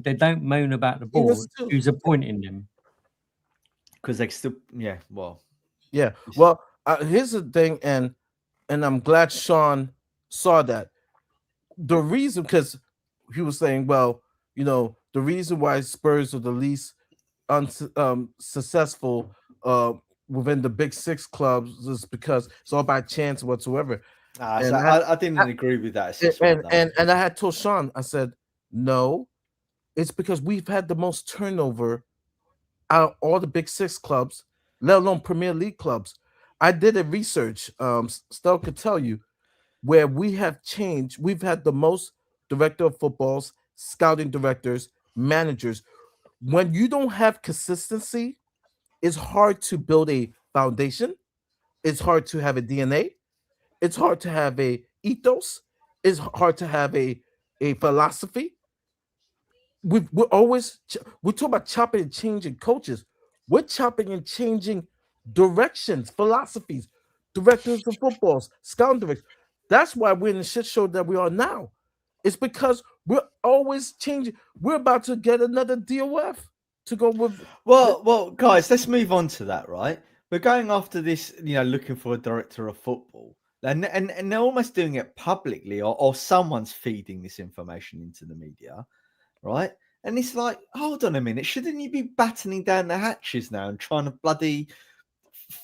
Speaker 2: They don't moan about the board who's appointing them.
Speaker 1: Because they still, well.
Speaker 3: Here's the thing, and I'm glad Sean saw that. The reason, because he was saying, well, the reason why Spurs are the least successful within the big six clubs is because it's all by chance whatsoever.
Speaker 1: So I didn't agree with that assessment.
Speaker 3: And I had told Sean, I said, no, it's because we've had the most turnover out of all the big six clubs, let alone Premier League clubs. I did a research, Stel could tell you, where we have changed. We've had the most director of footballs, scouting directors, managers. When you don't have consistency, it's hard to build a foundation. It's hard to have a DNA. It's hard to have a ethos. It's hard to have a philosophy. We're talking about chopping and changing coaches. We're chopping and changing directions, philosophies, directors of footballs, scouting directors. That's why we're in the shit show that we are now. It's because we're always changing. We're about to get another DOF to go with.
Speaker 1: Well, guys, let's move on to that, right? We're going after this, looking for a director of football. And they're almost doing it publicly, or someone's feeding this information into the media, right? And it's like, hold on a minute, shouldn't you be battening down the hatches now and trying to bloody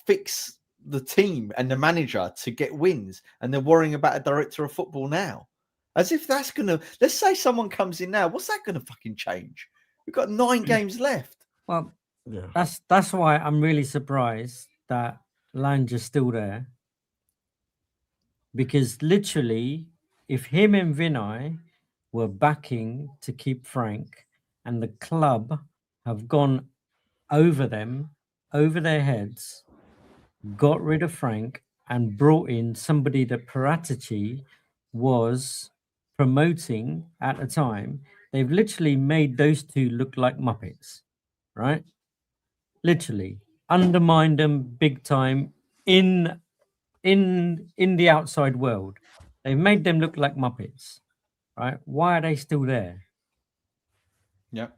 Speaker 1: fix the team and the manager to get wins? And they're worrying about a director of football now, as if that's gonna. Let's say someone comes in now, what's that gonna fucking change? We've got 9 games left.
Speaker 2: Well, that's why I'm really surprised that Lange is still there. Because literally, if him and Vinay were backing to keep Frank, and the club have gone over their heads, got rid of Frank, and brought in somebody that Paratici was promoting at the time, they've literally made those two look like Muppets, right? Literally undermined them big time in the outside world. They've made them look like Muppets, right? Why are they still there?
Speaker 1: Yeah,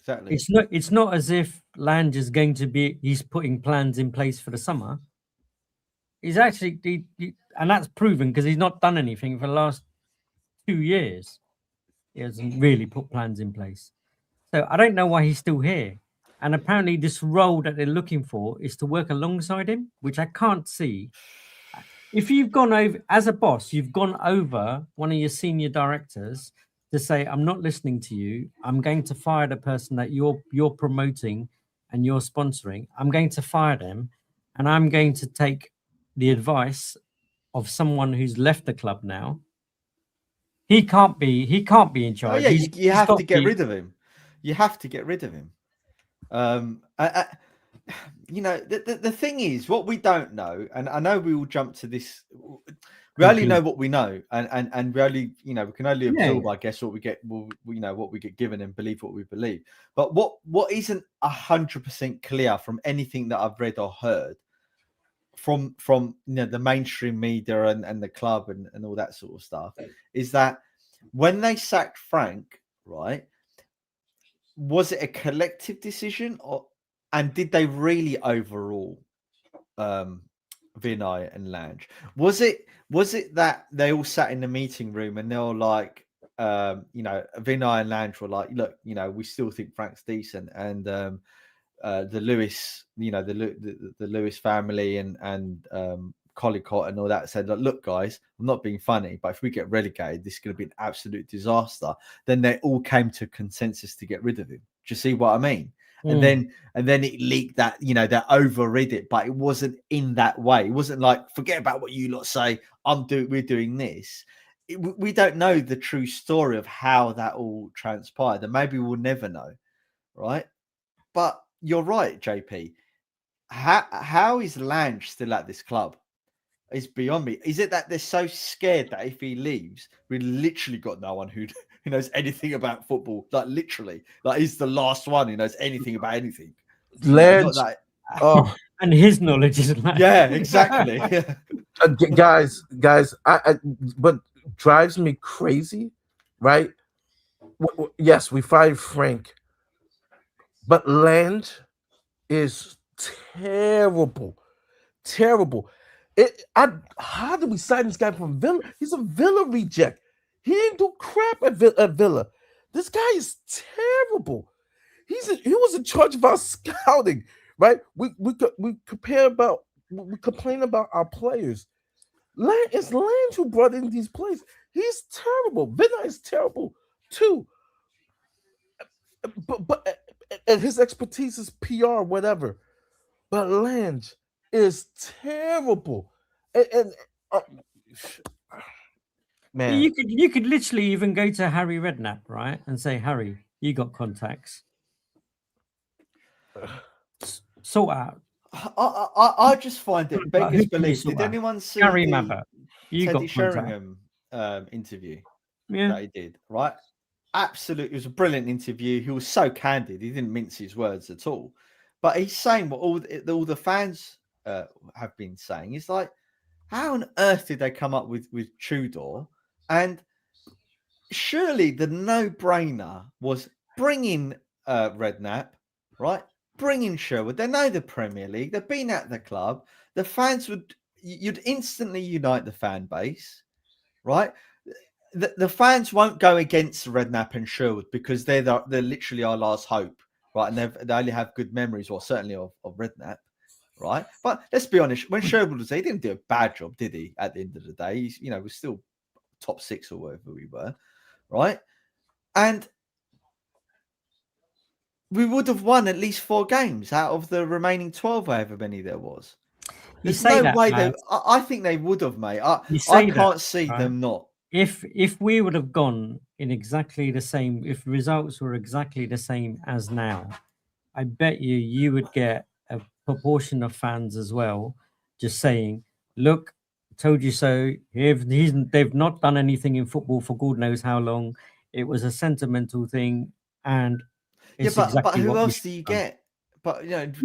Speaker 1: exactly.
Speaker 2: It's not as if Lange is going to be. He's putting plans in place for the summer. He's actually, and that's proven because he's not done anything for the last 2 years. He hasn't really put plans in place. So I don't know why he's still here. And apparently, this role that they're looking for is to work alongside him, which I can't see. If you've gone over as a boss, you've gone over one of your senior directors to say, "I'm not listening to you. I'm going to fire the person that you're promoting and you're sponsoring. I'm going to fire them, and I'm going to take the advice of someone who's left the club now." He can't be in charge.
Speaker 1: Oh yeah, you have to get rid of him. You have to get rid of him. The thing is, what we don't know, and I know we will jump to this. We only know what we know, and we only, we can only absorb, I guess, what we get. What we get given and believe what we believe. But what isn't 100% clear from anything that I've read or heard from the mainstream media and the club and all that sort of stuff is that when they sacked Frank, right, was it a collective decision, and did they really overrule Vinay and Lange? Was it that they all sat in the meeting room and they were like, Vinay and Lange were like, look, we still think Frank's decent, and the Lewis, the Lewis family and Collicott and all that said, look, guys, I'm not being funny, but if we get relegated, this is going to be an absolute disaster. Then they all came to consensus to get rid of him. Do you see what I mean? And then it leaked that, they overrid it, but it wasn't in that way. It wasn't like, forget about what you lot say. We're doing this. We don't know the true story of how that all transpired, and maybe we'll never know, right? But you're right, JP. How is Lange still at this club? It's beyond me. Is it that they're so scared that if he leaves, we literally got no one who knows anything about football? Like literally, like he's the last one who knows anything about anything.
Speaker 3: Lange,
Speaker 2: and his knowledge is like,
Speaker 1: yeah, exactly.
Speaker 3: guys, I what drives me crazy, right? Yes, we fired Frank, but Lange is terrible. How do we sign this guy from Villa? He's a Villa reject. He ain't do crap at Villa. This guy is terrible. He was in charge of our scouting, right? We complain about our players. It's Lange who brought in these players. He's terrible. Villa is terrible too. But and his expertise is PR, whatever. But Lange is terrible. And man,
Speaker 2: you could literally even go to Harry Redknapp, right, and say, Harry, you got contacts. Sort out.
Speaker 1: I just find it beggars belief. Did anyone see
Speaker 2: Gary
Speaker 1: the
Speaker 2: Mabber?
Speaker 1: Teddy Sheringham interview that he did? Right, absolutely, it was a brilliant interview. He was so candid; he didn't mince his words at all. But he's saying what all the fans have been saying. It's like, how on earth did they come up with Tudor? And surely the no-brainer was bringing Redknapp, right? Bringing Sherwood. They know the Premier League. They've been at the club. The fans you'd instantly unite the fan base, right? The fans won't go against Redknapp and Sherwood because they're literally our last hope, right? And they only have good memories, or certainly of Redknapp, right? But let's be honest, when Sherwood was there, he didn't do a bad job, did he? At the end of the day, he's was still top 6 or whatever we were, right? And we would have won at least 4 games out of the remaining 12, however many there was. There's no way I think they would have, mate. I can't see them not.
Speaker 2: If we would have gone in exactly the same, if results were exactly the same as now, I bet you would get a proportion of fans as well just saying, look, told you so. They've not done anything in football for God knows how long. It was a sentimental thing, and
Speaker 1: but who else do you get? But get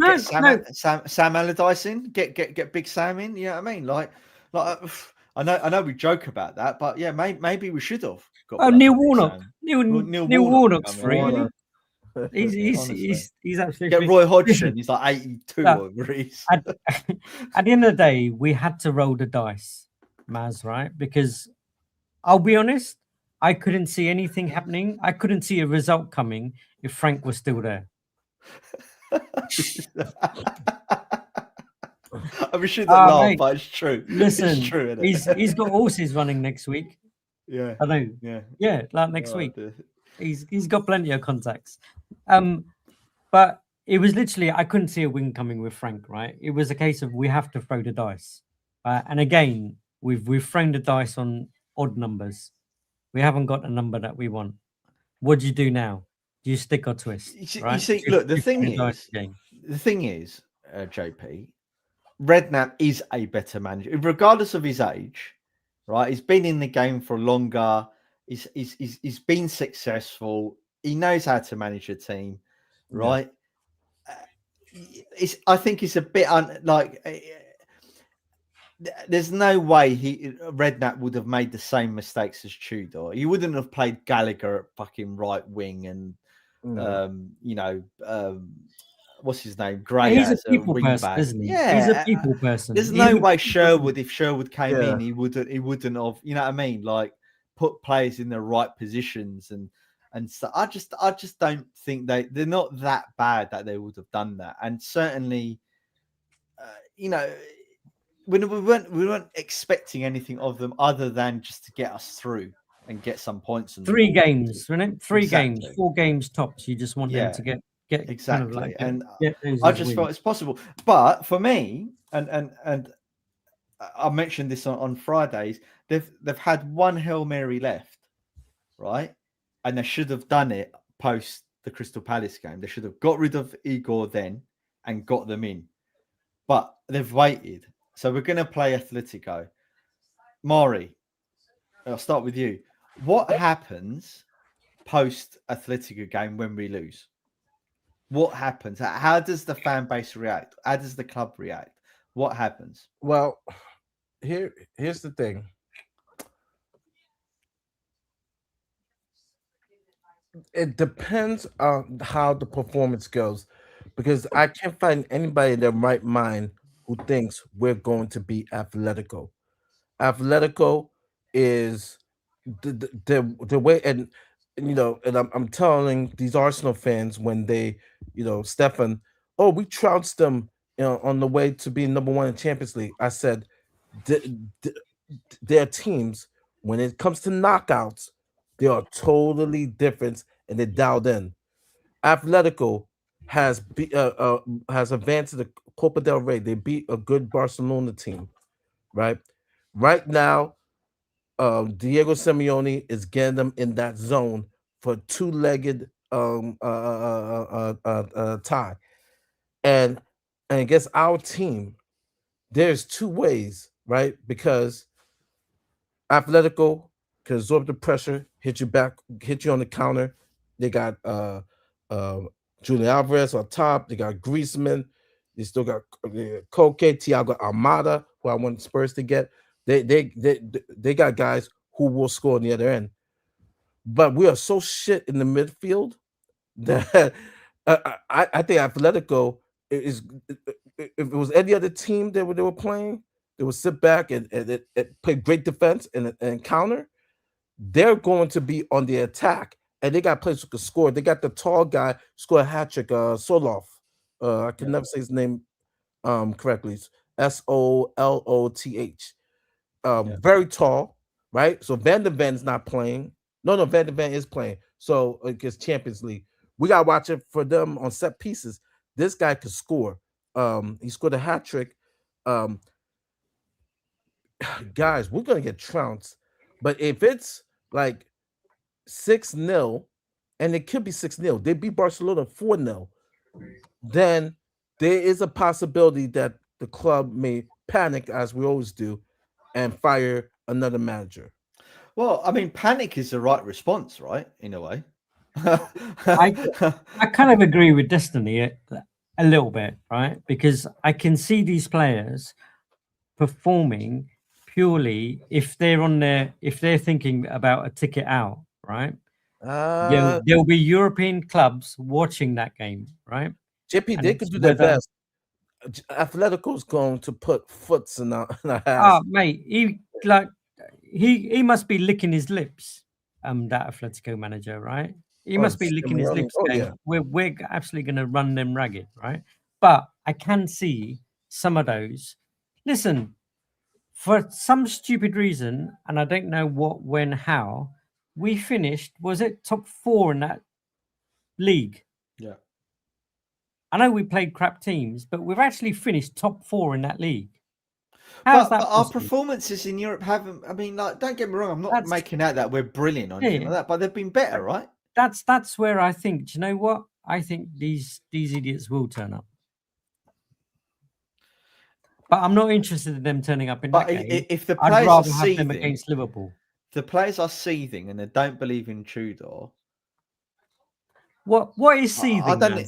Speaker 1: Sam Allardyce in, get Big Sam in. You know what I mean? Like I know we joke about that, but yeah, maybe we should have got.
Speaker 2: Neil Warnock. Neil Warnock's free. He's absolutely
Speaker 1: get Roy Hodgson. He's like 82 or
Speaker 2: at the end of the day, we had to roll the dice, Maz, right? Because I'll be honest, I couldn't see anything happening. I couldn't see a result coming if Frank was still there.
Speaker 1: I mean, shouldn't laugh, but it's true.
Speaker 2: Listen,
Speaker 1: it's true, isn't it?
Speaker 2: he's got horses running next week.
Speaker 1: Yeah,
Speaker 2: I know. Yeah, like next week. He's got plenty of contacts. But it was literally, I couldn't see a win coming with Frank, right? It was a case of we have to throw the dice. And again, we've thrown the dice on odd numbers. We haven't got a number that we want. What do you do now? Do you stick or twist?
Speaker 1: You see, look, the thing is, JP, Redknapp is a better manager, regardless of his age, right? He's been in the game for longer. He's been successful. He knows how to manage a team, right? I think it's a bit there's no way Redknapp would have made the same mistakes as Tudor. He wouldn't have played Gallagher at fucking right wing and what's his name? Gray.
Speaker 2: He's a people person, isn't he?
Speaker 1: Yeah,
Speaker 2: he's a people person.
Speaker 1: There's no way Sherwood, if Sherwood came in, he wouldn't have. You know what I mean? Like put players in the right positions and so I just don't think they're not that bad that they would have done that. And certainly, we weren't expecting anything of them other than just to get us through and get some points. And
Speaker 2: 3 games, right? 3 games,
Speaker 1: Exactly.
Speaker 2: 4 games tops. You just want them to get
Speaker 1: exactly.
Speaker 2: kind of like
Speaker 1: And
Speaker 2: get those
Speaker 1: I
Speaker 2: as
Speaker 1: just
Speaker 2: wins.
Speaker 1: felt it's possible. But for me, and I mentioned this on Fridays, they've had one Hail Mary left, right? And they should have done it post the Crystal Palace game. They should have got rid of Igor then and got them in. But they've waited. So we're going to play Atletico. Mari, I'll start with you. What happens post Atletico game when we lose? What happens? How does the fan base react? How does the club react? What happens?
Speaker 3: Well, here's the thing. It depends on how the performance goes, because I can't find anybody in their right mind who thinks we're going to be Atletico. Atletico is the way, and I'm telling these Arsenal fans when they, Stefan, oh, we trounced them, on the way to being number 1 in Champions League. I said, their teams, when it comes to knockouts, they are totally different and they're dialed in. Atletico has advanced to the Copa del Rey. They beat a good Barcelona team, right? Right now, Diego Simeone is getting them in that zone for two-legged tie, and against our team, there's 2 ways, right? Because Atletico can absorb the pressure, hit you back, hit you on the counter. They got Julian Alvarez on top. They got Griezmann. They still got Koke, Thiago Almada, who I want Spurs to get. They got guys who will score on the other end. But we are so shit in the midfield that I think Atletico is. If it was any other team that they were playing, they would sit back and play great defense and counter. They're going to be on the attack, and they got players who can score. They got the tall guy score a hat trick, Soloth. I can never say his name correctly. Soloth. Very tall, right? So Van de Ven's not playing. No, Van de Ven is playing. So against Champions League, we got to watch it for them on set pieces. This guy could score. He scored a hat trick. Guys, we're gonna get trounced. But if it's like 6-0, and it could be 6-0, they beat Barcelona 4-0, then there is a possibility that the club may panic, as we always do, and fire another manager.
Speaker 1: Well, I mean, panic is the right response, right? In a way.
Speaker 2: I kind of agree with Destiny a little bit, right? Because I can see these players performing purely if they're thinking about a ticket out, right? There'll be European clubs watching that game, right?
Speaker 3: JP, they could do their best. Atletico's going to put foots in our ass.
Speaker 2: Mate, he must be licking his lips. That Atletico manager, right? He must be licking his lips.
Speaker 3: Yeah.
Speaker 2: We're absolutely going to run them ragged, right? But I can see some of those. Listen, for some stupid reason, and I don't know what, when, how, we finished, was it top 4 in that league?
Speaker 1: Yeah.
Speaker 2: I know we played crap teams, but we've actually finished top 4 in that league. How's that
Speaker 1: but our performances in Europe haven't, I mean, like, don't get me wrong, I'm not making out that we're brilliant or anything like that, but they've been better, right?
Speaker 2: That's where I think, do you know what? I think these idiots will turn up. But I'm not interested in them turning up in that game.
Speaker 1: If the players
Speaker 2: I'd rather
Speaker 1: are
Speaker 2: have
Speaker 1: seething,
Speaker 2: them against Liverpool.
Speaker 1: If the players are seething and they don't believe in Tudor.
Speaker 2: What is seething?
Speaker 1: I don't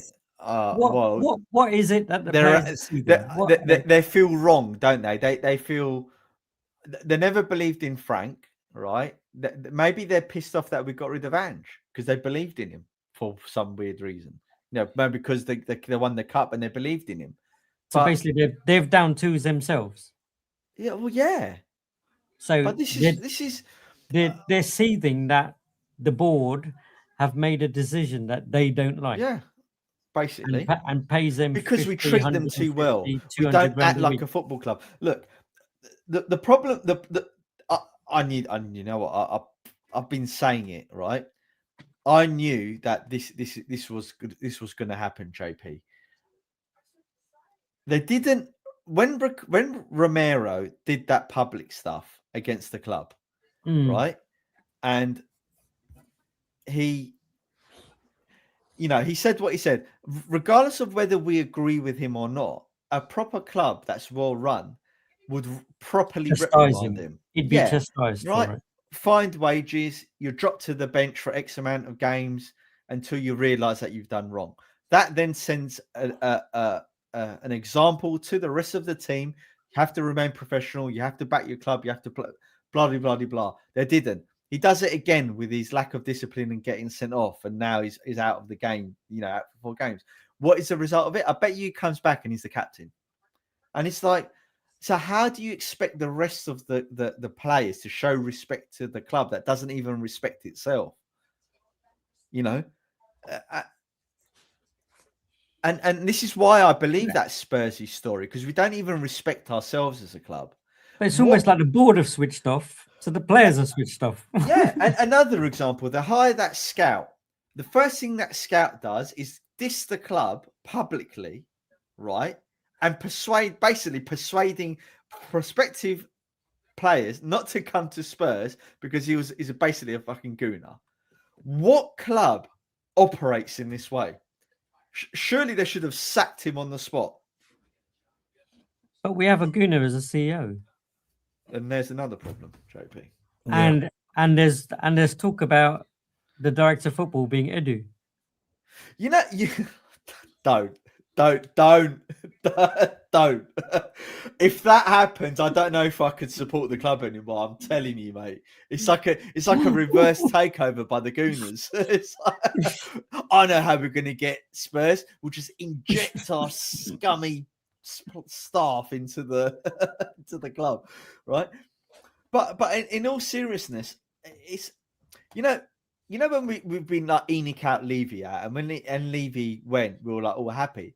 Speaker 2: what is it that the players are seething?
Speaker 1: They feel wrong, don't they? They feel they never believed in Frank, right? Maybe they're pissed off that we got rid of Ange because they believed in him for some weird reason. Maybe because they won the cup and they believed in him.
Speaker 2: So basically, they've down tools themselves.
Speaker 1: Yeah, well, yeah.
Speaker 2: So
Speaker 1: but this is
Speaker 2: they're seething that the board have made a decision that they don't like.
Speaker 1: Yeah, basically,
Speaker 2: and pays them
Speaker 1: because
Speaker 2: 50,
Speaker 1: we treat them too well. We don't act like a football club. Look, the problem, you know what, I've been saying it, right? I knew that this was going to happen, JP. They didn't when Romero did that public stuff against the club, right? And he said what he said, regardless of whether we agree with him or not. A proper club that's well run would properly reprimand him.
Speaker 2: He'd be chastised for it.
Speaker 1: Find wages, you're dropped to the bench for X amount of games until you realize that you've done wrong. That then sends an example to the rest of the team. You have to remain professional. You have to back your club. You have to blah, blah, blah, blah. They didn't. He does it again with his lack of discipline and getting sent off. And now he's out of the game, out for 4 games. What is the result of it? I bet you he comes back and he's the captain. And it's like, so how do you expect the rest of the players to show respect to the club that doesn't even respect itself? And this is why I believe that Spursy story, because we don't even respect ourselves as a club.
Speaker 2: But it's almost like the board have switched off, so the players are switched off.
Speaker 1: Yeah, and another example, they hire that scout. The first thing that scout does is diss the club publicly, right? And persuading prospective players not to come to Spurs because he's basically a fucking gooner. What club operates in this way? Surely they should have sacked him on the spot.
Speaker 2: But we have a gooner as a CEO.
Speaker 1: And there's another problem, JP.
Speaker 2: Yeah. And there's talk about the director of football being Edu.
Speaker 1: Don't. If that happens, I don't know if I could support the club anymore. I'm telling you, mate. It's like a reverse takeover by the Gooners. It's like, I know how we're going to get Spurs. We'll just inject our scummy staff into the club, right? But in all seriousness, it's when we've been like Enoch out, Levy out, and when Levy went, we were like all happy.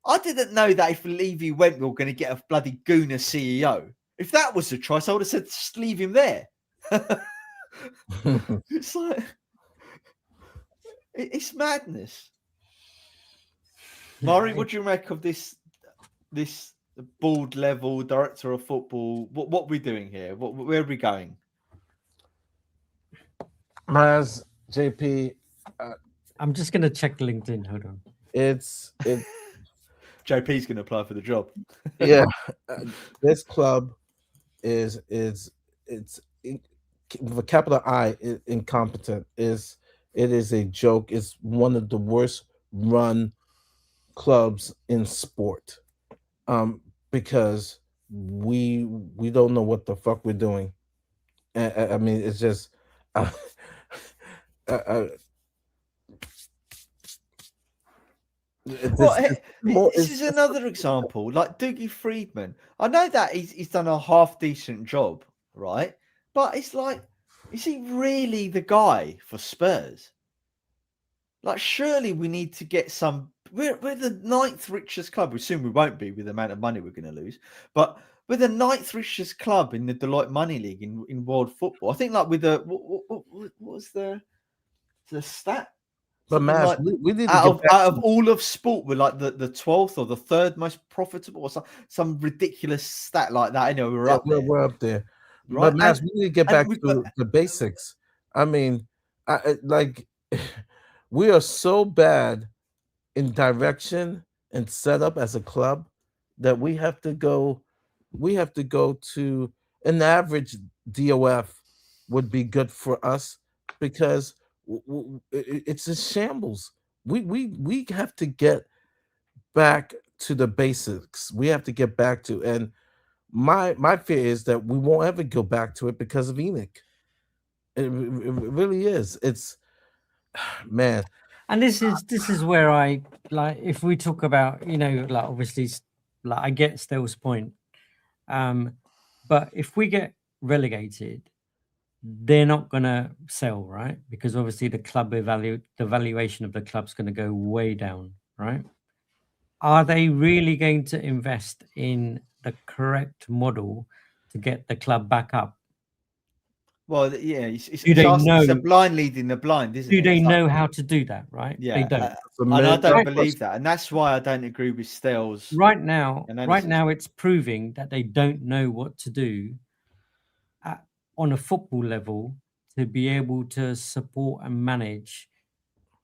Speaker 1: I didn't know that if Levy went, we were going to get a bloody gooner CEO. If that was the choice, I would have said just leave him there. It's like it's madness. Murray, what do you make of this board level director of football? What are we doing here? Where are we going?
Speaker 3: Maz, JP,
Speaker 2: I'm just going to check LinkedIn. Hold on.
Speaker 3: It's
Speaker 1: JP's going to apply for the job.
Speaker 3: Yeah, this club is with a capital I, incompetent. It is a joke. It's one of the worst run clubs in sport, because we don't know what the fuck we're doing. I mean, it's just.
Speaker 1: This is another example, like Dougie Friedman. I know that he's done a half decent job, right? But it's like, is he really the guy for Spurs? Like, surely we need to get some. We're the 9th richest club. We assume we won't be with the amount of money we're going to lose, but we're the 9th richest club in the Deloitte Money League in world football. I think, like, with the what was the stat?
Speaker 3: But Matt, like, we need to
Speaker 1: out of all of sport, we're like the 12th or the 3rd most profitable, or some ridiculous stat like that. I know we're up there.
Speaker 3: We're up there,
Speaker 1: right?
Speaker 3: But Matt, we need to get back to the basics. I mean, we are so bad in direction and setup as a club that we have to go to an average DOF would be good for us, because it's a shambles. We have to get back to the basics. We have to get back to, and my fear is that we won't ever go back to it because of Enoch. It really is. It's man.
Speaker 2: And this is where I like, if we talk about, like, obviously, like, I get Stel's point, but if we get relegated, they're not gonna sell, right? Because obviously the valuation of the club's going to go way down, right? Are they really going to invest in the correct model to get the club back up?
Speaker 1: Well, yeah, it's
Speaker 2: know?
Speaker 1: a blind leading the blind, isn't it?
Speaker 2: Do they
Speaker 1: It's
Speaker 2: know how to do that? Right?
Speaker 1: Yeah,
Speaker 2: They don't.
Speaker 1: and I don't
Speaker 2: Right.
Speaker 1: believe that, and that's why I don't agree with Stell's
Speaker 2: Right now,
Speaker 1: analysis.
Speaker 2: it's proving that they don't know what to do on a football level to be able to support and manage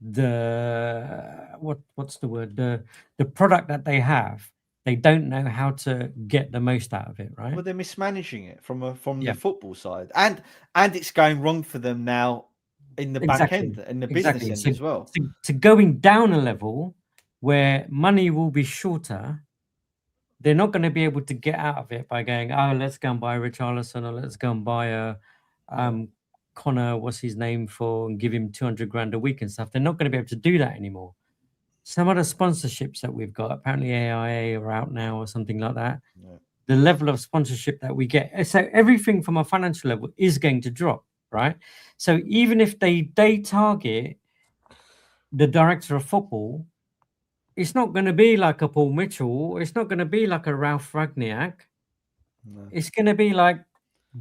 Speaker 2: the what's the word, the product that they have. They don't know how to get the most out of it, right?
Speaker 1: Well, they're mismanaging it from the football side, and it's going wrong for them now in the back end, in the business end as well.
Speaker 2: To going down a level where money will be shorter, they're not going to be able to get out of it by going, oh, let's go and buy Richarlison, or let's go and buy a Connor, what's his name, for, and give him 200 grand a week and stuff. They're not going to be able to do that anymore. Some of the sponsorships that we've got, apparently AIA are out now or something like that. Yeah. The level of sponsorship that we get, so everything from a financial level is going to drop, right? So even if they target the director of football, it's not going to be like a Paul Mitchell. It's not going to be like a Ralph Ragniak. No. It's going to be like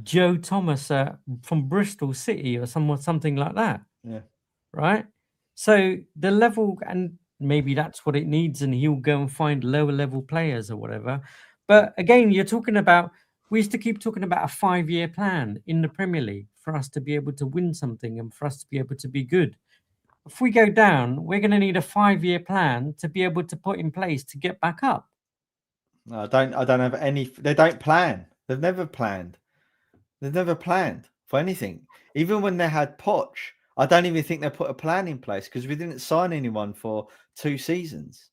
Speaker 2: Joe Thomas from Bristol City or something like that.
Speaker 1: Yeah.
Speaker 2: Right. So the level, and maybe that's what it needs, and he'll go and find lower level players or whatever. But again, you're talking about, we used to keep talking about a 5-year plan in the Premier League for us to be able to win something and for us to be able to be good. If we go down, we're going to need a 5-year plan to be able to put in place to get back up.
Speaker 1: No, I don't have any. They don't plan. They've never planned. They've never planned for anything. Even when they had Poch, I don't even think they put a plan in place because we didn't sign anyone for 2 seasons.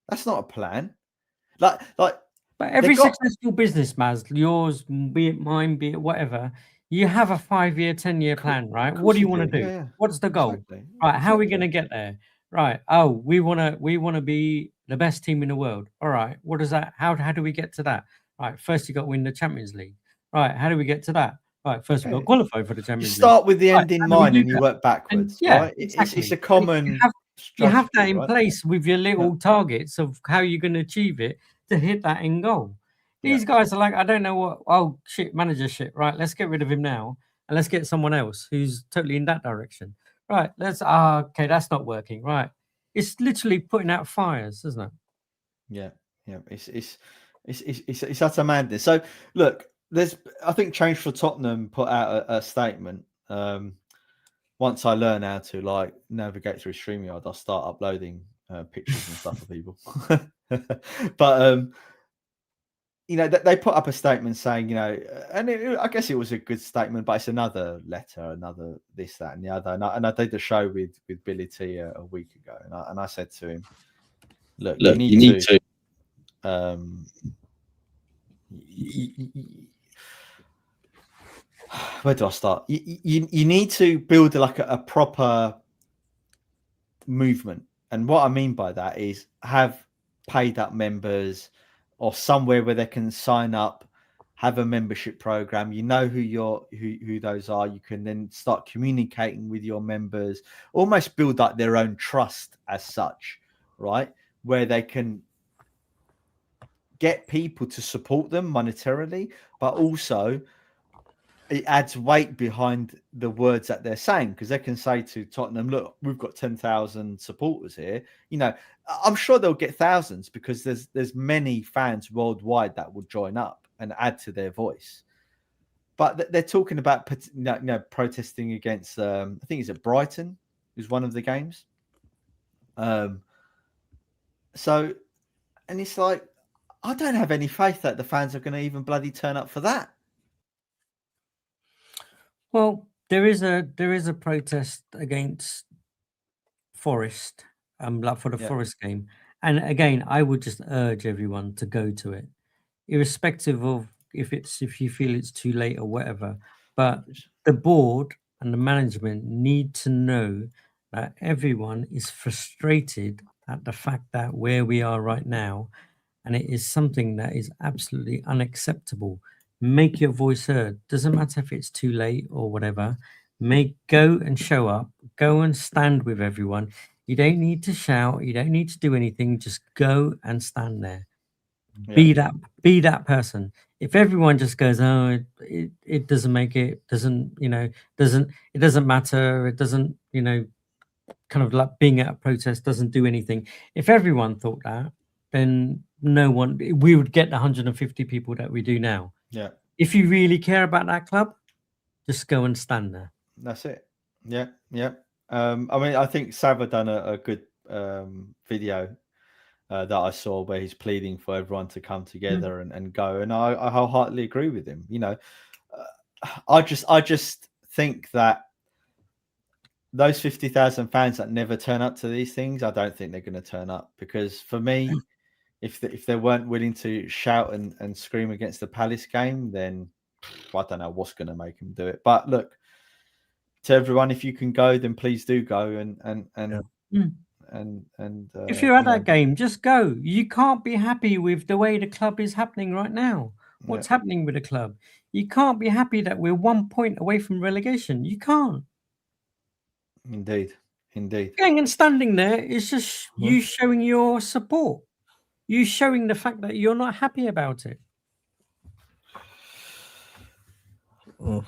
Speaker 1: That's not a plan. Like.
Speaker 2: But every successful business, Maz, yours, be it mine, be it whatever, you have a 5-year, 10-year plan, right? What do you want to do?
Speaker 1: Yeah.
Speaker 2: What's the goal?
Speaker 1: Exactly.
Speaker 2: Right. How are we going to get there? Right. Oh, we want to be the best team in the world. All right. What is that? How do we get to that? Right. First, you got to win the Champions League. Right. How do we get to that? Right. First, we've got to qualify for the Champions League.
Speaker 1: You start with the end in mind and you work backwards.
Speaker 2: And,
Speaker 1: right?
Speaker 2: Exactly.
Speaker 1: It's a common.
Speaker 2: You have that in place with your little targets of how you're going to achieve it to hit that end goal. These guys are like, I don't know what. Oh shit, manager shit. Right. Let's get rid of him now and let's get someone else who's totally in that direction. Right. Okay. That's not working. Right. It's literally putting out fires, isn't it?
Speaker 1: Yeah. It's utter madness. So look, I think Change for Tottenham put out a statement. Once I learn how to navigate through StreamYard, I'll start uploading pictures and stuff for people. But they put up a statement saying, and I guess it was a good statement, but it's another letter, another this, that, and the other. And I did the show with Billy T a week ago, and I said to him, "Look, you need to where do I start? You need to build a proper movement, and what I mean by that is have paid up members." Or somewhere where they can sign up, have a membership program. You know who those are. You can then start communicating with your members, almost build up their own trust as such, right? Where they can get people to support them monetarily, but also it adds weight behind the words that they're saying, because they can say to Tottenham, look, we've got 10,000 supporters here. I'm sure they'll get thousands because there's many fans worldwide that will join up and add to their voice. But they're talking about protesting against, I think it's at Brighton, is one of the games. And it's like, I don't have any faith that the fans are going to even bloody turn up for that.
Speaker 2: Well, there is a protest against Forest, for the Forest game, and again, I would just urge everyone to go to it, irrespective of if you feel it's too late or whatever. But the board and the management need to know that everyone is frustrated at the fact that where we are right now, and it is something that is absolutely unacceptable. Make your voice heard. Doesn't matter if it's too late or whatever. Go and show up. Go and stand with everyone. You don't need to shout. You don't need to do anything. Just go and stand there. Be that person. If everyone just goes, oh, it doesn't make it, doesn't matter, it doesn't, kind of like being at a protest doesn't do anything. If everyone thought that, then we would get the 150 people that we do now.
Speaker 1: Yeah.
Speaker 2: If you really care about that club, just go and stand there.
Speaker 1: That's it. Yeah. I mean, I think Sava done a good video that I saw where he's pleading for everyone to come together and go. And I wholeheartedly agree with him. I just think that those 50,000 fans that never turn up to these things, I don't think they're going to turn up, because for me, if they weren't willing to shout and scream against the Palace game, then I don't know what's going to make them do it. But look, to everyone, if you can go, then please do go and
Speaker 2: if you're at that game, just go. You can't be happy with the way the club is happening right now. What's happening with the club? You can't be happy that we're 1 point away from relegation. You can't.
Speaker 1: Indeed.
Speaker 2: Going and standing there is just you showing your support. You showing the fact that you're not happy about it.
Speaker 1: What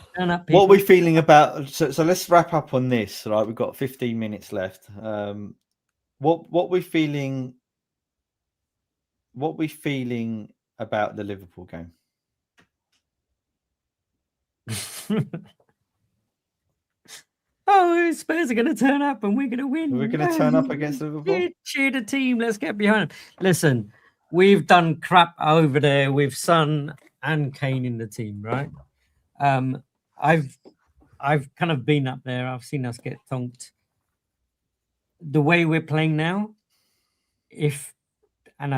Speaker 1: are we feeling about? So let's wrap up on this. Right, we've got 15 minutes left. What we feeling? What we feeling about the Liverpool game?
Speaker 2: Oh, Spurs are going to turn up and we're going to win.
Speaker 1: We're going to turn up against Liverpool.
Speaker 2: Cheer the team. Let's get behind them. Listen, we've done crap over there with Son and Kane in the team, right? I've kind of been up there. I've seen us get tonked. The way we're playing now, I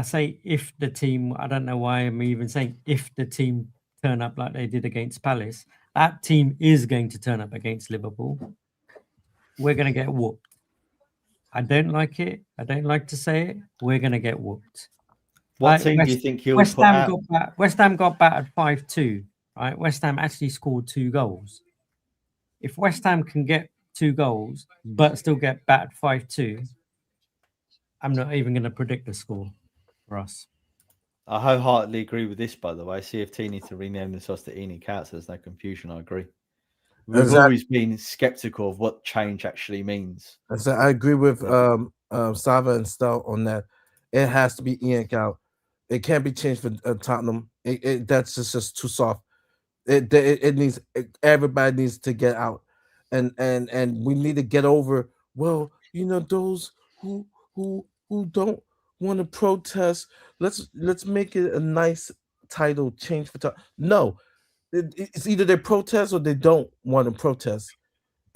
Speaker 2: say if the team, I don't know why I'm even saying if the team turn up like they did against Palace, that team is going to turn up against Liverpool. We're going to get whooped. I don't like it. I don't like to say it. We're going to get whooped.
Speaker 1: What team do you think he'll put out?
Speaker 2: West Ham got battered 5-2. Right? West Ham actually scored 2 goals. If West Ham can get 2 goals but still get battered 5-2, I'm not even going to predict the score for us.
Speaker 1: I wholeheartedly agree with this, by the way. CFT need to rename themselves to Eni Cats. There's no confusion. I agree. We've always been skeptical of what change actually means.
Speaker 3: I agree with Sava and Stel on that. It has to be Ian out. It can't be changed for Tottenham. That's just too soft. It needs everybody needs to get out, and we need to get over. Well, those who don't want to protest. Let's make it a nice title change for Tottenham. No. It's either they protest or they don't want to protest.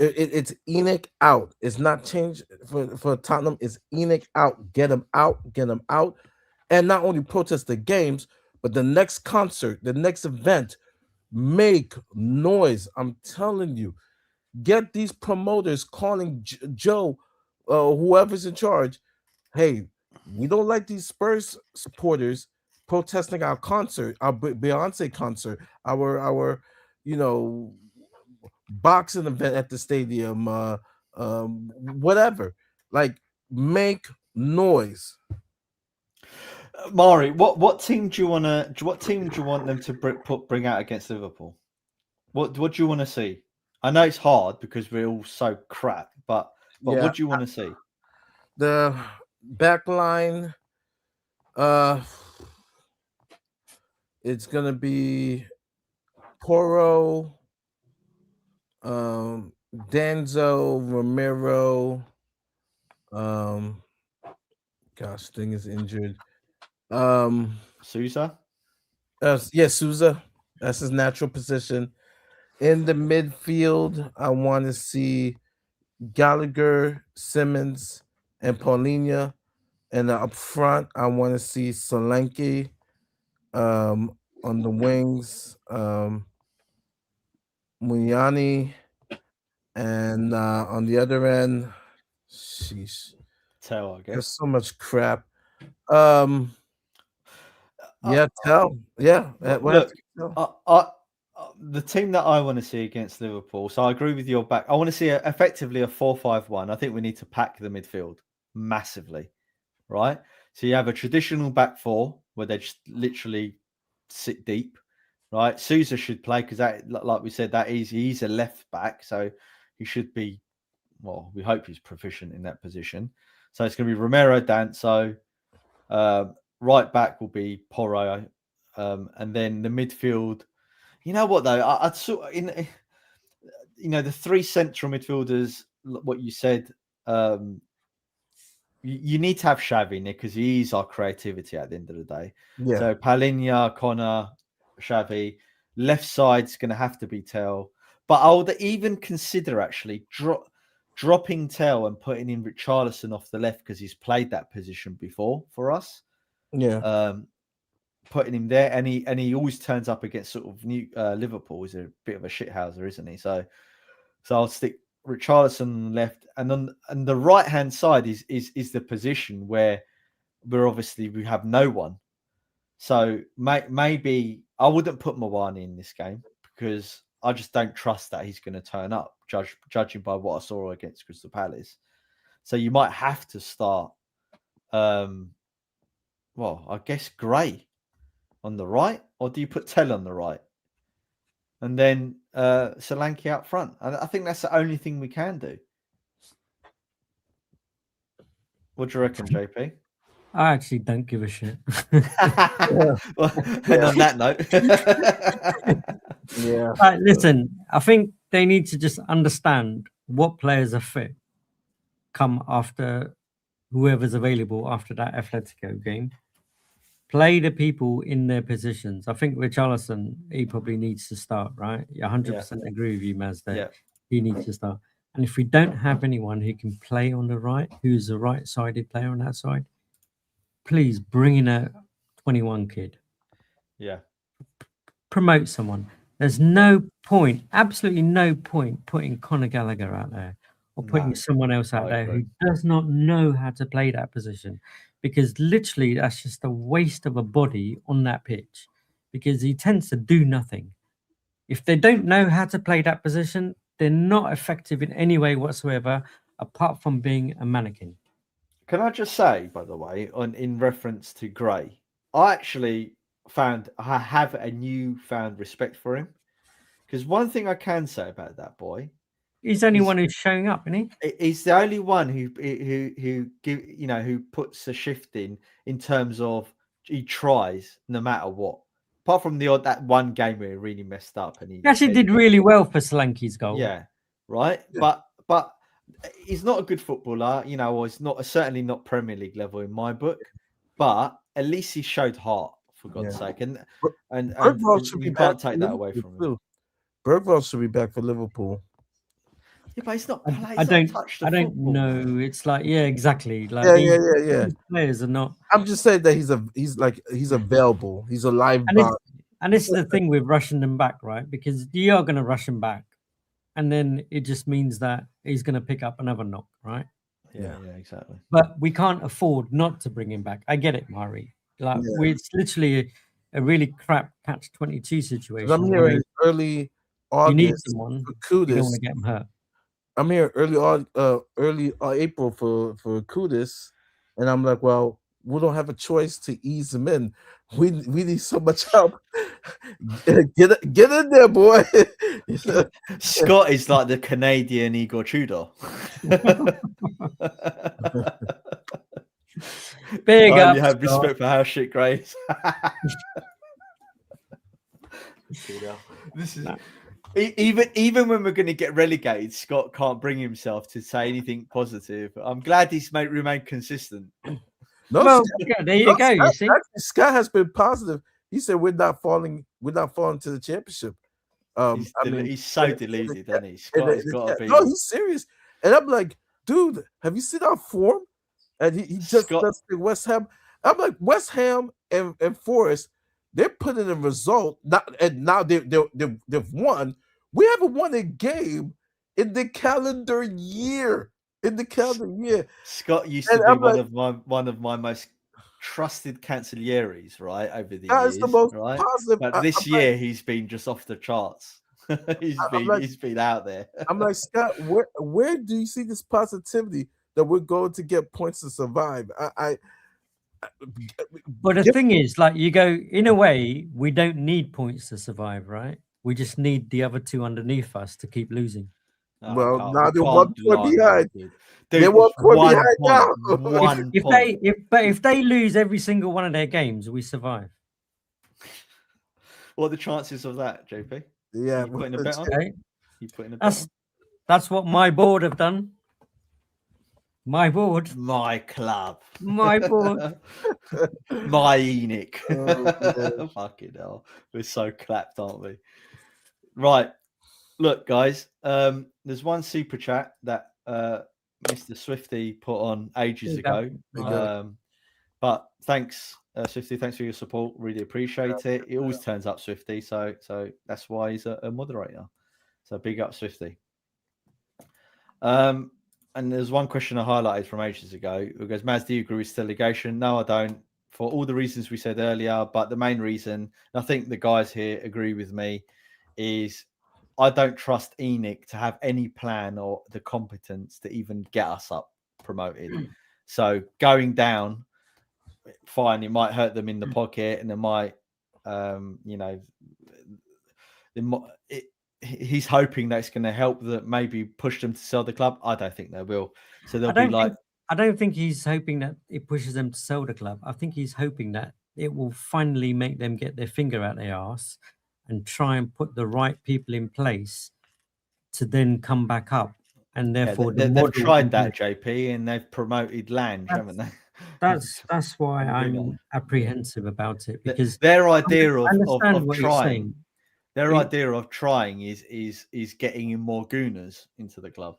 Speaker 3: It's Enoch out. It's not change for Tottenham. It's Enoch out. Get them out. Get them out. And not only protest the games, but the next concert, the next event, make noise. I'm telling you. Get these promoters calling Joe, whoever's in charge. Hey, we don't like these Spurs supporters protesting our concert, our Beyonce concert, our boxing event at the stadium, whatever. Like, make noise.
Speaker 1: Mari, what team do you want them to bring out against Liverpool? What do you want to see? I know it's hard because we're all so crap, but what do you want to see?
Speaker 3: The back line, it's gonna be Porro, Danzo, Romero. Sting is injured.
Speaker 1: Sousa.
Speaker 3: Sousa. That's his natural position. In the midfield, I want to see Gallagher, Simmons, and Paulinho. And up front, I want to see Solanke. On the wings, Munyani, and on the other end, sheesh.
Speaker 1: Tell, I guess.
Speaker 3: There's so much crap. Tell. Yeah.
Speaker 1: Look, the team that I want to see against Liverpool, so I agree with your back. I want to see effectively a 4-5-1. I think we need to pack the midfield massively, right? So you have a traditional back four where they just literally sit deep, right? Sousa should play because that, like we said, he's a left back, so he should be. Well, we hope he's proficient in that position. So it's going to be Romero, Danso. Right back will be Porro, and then the midfield. You know what though? I'd sort in. The three central midfielders. What you said. You need to have Xavi, Nick, because he's our creativity at the end of the day.
Speaker 3: Yeah.
Speaker 1: So Palinha, Connor, Xavi. Left side's going to have to be Tel. But I would even consider actually dropping Tel and putting in Richarlison off the left because he's played that position before for us.
Speaker 3: Yeah.
Speaker 1: Putting him there, and he always turns up against sort of new Liverpool. He's a bit of a shithouser, isn't he? So I'll stick Richarlison left, and on the right hand side is the position where we have no one. So maybe I wouldn't put Mawani in this game because I just don't trust that he's going to turn up, judging by what I saw against Crystal Palace. So you might have to start, I guess Gray on the right, or do you put Tell on the right? And then Solanke out front. I think that's the only thing we can do. What do you reckon, JP?
Speaker 2: I actually don't give a shit.
Speaker 1: Well, and on that note,
Speaker 3: Yeah.
Speaker 2: Right, listen, I think they need to just understand what players are fit come after whoever's available after that Atletico game. Play the people in their positions. I think Richarlison, he probably needs to start, right? 100% agree with you, Maz, that he needs to start. And if we don't have anyone who can play on the right, who's a right-sided player on that side, please bring in a 21 kid.
Speaker 1: Yeah.
Speaker 2: Promote someone. There's no point, absolutely no point putting Conor Gallagher out there or putting someone else out there who does not know how to play that position, because literally that's just a waste of a body on that pitch because he tends to do nothing. If they don't know how to play that position, they're not effective in any way whatsoever apart from being a mannequin.
Speaker 1: Can I just say, by the way, in reference to Gray, I actually I have a newfound respect for him, because one thing I can say about that boy,
Speaker 2: he's the only one who's showing up, isn't he?
Speaker 1: He's the only one who puts a shift in terms of he tries no matter what. Apart from that one game where he really messed up, and he
Speaker 2: actually did really well for Solanke's goal.
Speaker 1: Yeah, right. Yeah. But he's not a good footballer, or he's certainly not Premier League level in my book. But at least he showed heart, for God's sake, and you can't take that away from him.
Speaker 3: Bergvall should be back for Liverpool.
Speaker 1: Yeah, but he's not.
Speaker 2: I don't know. It's like, yeah, exactly. Like
Speaker 3: yeah.
Speaker 2: Players are not.
Speaker 3: I'm just saying that he's available. He's a live ball.
Speaker 2: And this is the thing with rushing them back, right? Because you are going to rush him back, and then it just means that he's going to pick up another knock, right?
Speaker 1: Yeah, exactly.
Speaker 2: But we can't afford not to bring him back. I get it, Murray. Like it's literally a really crap catch-22 situation.
Speaker 3: I'm hearing early August.
Speaker 2: You need someone. You don't want to get him hurt.
Speaker 3: I'm here early April for Kudus, and I'm like, well, we don't have a choice to ease him in. We need so much help. Get in there, boy.
Speaker 1: Scott is like the Canadian Igor Tudor.
Speaker 2: Big up.
Speaker 1: You have respect for how shit Gray is. This is. Even when we're going to get relegated, Scott can't bring himself to say anything positive. I'm glad he's remained consistent.
Speaker 2: There you go. You see,
Speaker 3: Scott has been positive. He said we're not falling to the championship.
Speaker 1: He's so deluded, isn't he? Scott has got to be.
Speaker 3: No, he's serious. And I'm like, dude, have you seen our form? And he just does West Ham. I'm like, West Ham and Forest, they're putting a result. Now they've won. We haven't won a game in the calendar year.
Speaker 1: Scott used to be one of my most trusted cancelleries, right, over the years.
Speaker 3: The most
Speaker 1: right?
Speaker 3: positive.
Speaker 1: But this year he's been just off the charts. he's been out there.
Speaker 3: I'm like, Scott, where do you see this positivity that we're going to get points to survive?
Speaker 2: But the thing is, like, you go, in a way, we don't need points to survive, right? We just need the other two underneath us to keep losing.
Speaker 3: Well,
Speaker 1: God,
Speaker 3: now
Speaker 1: we
Speaker 3: they're
Speaker 1: can't
Speaker 3: 1 point
Speaker 1: lie,
Speaker 3: behind.
Speaker 1: dude.
Speaker 3: They're
Speaker 1: Dude,
Speaker 3: 1 point
Speaker 1: one
Speaker 3: behind
Speaker 1: point.
Speaker 3: now.
Speaker 1: One point.
Speaker 2: If they lose every single one of their games, we survive.
Speaker 1: What are the chances of that, JP?
Speaker 3: Yeah,
Speaker 1: You putting a bet on?
Speaker 2: Okay,
Speaker 1: You putting a bet on?
Speaker 2: that's what my board have done. My board,
Speaker 1: My club.
Speaker 2: my board.
Speaker 1: My Enoch.
Speaker 3: Oh,
Speaker 1: Fucking hell. We're so clapped, aren't we? Right. Look, guys, there's one super chat that Mr. Swifty put on ages ago. But thanks, Swifty. Thanks for your support. Really appreciate it. It always turns up, Swifty. So that's why he's a moderator. So big up, Swifty. And there's one question I highlighted from ages ago. It goes, Maz, do you agree with delegation? No, I don't. For all the reasons we said earlier, but the main reason, and I think the guys here agree with me, is I don't trust Enoch to have any plan or the competence to even get us up promoted. So going down, fine, it might hurt them in the pocket, and it might, he's hoping that it's going to help that maybe push them to sell the club. I don't think they will. So they'll be like,
Speaker 2: I don't think he's hoping that it pushes them to sell the club. I think he's hoping that it will finally make them get their finger out their arse and try and put the right people in place to then come back up. And therefore,
Speaker 1: they've tried that, JP, and they've promoted Lange, haven't they?
Speaker 2: That's why I'm apprehensive about it, because
Speaker 1: their idea of
Speaker 2: trying.
Speaker 1: Their idea of trying is getting in more Gooners into the club.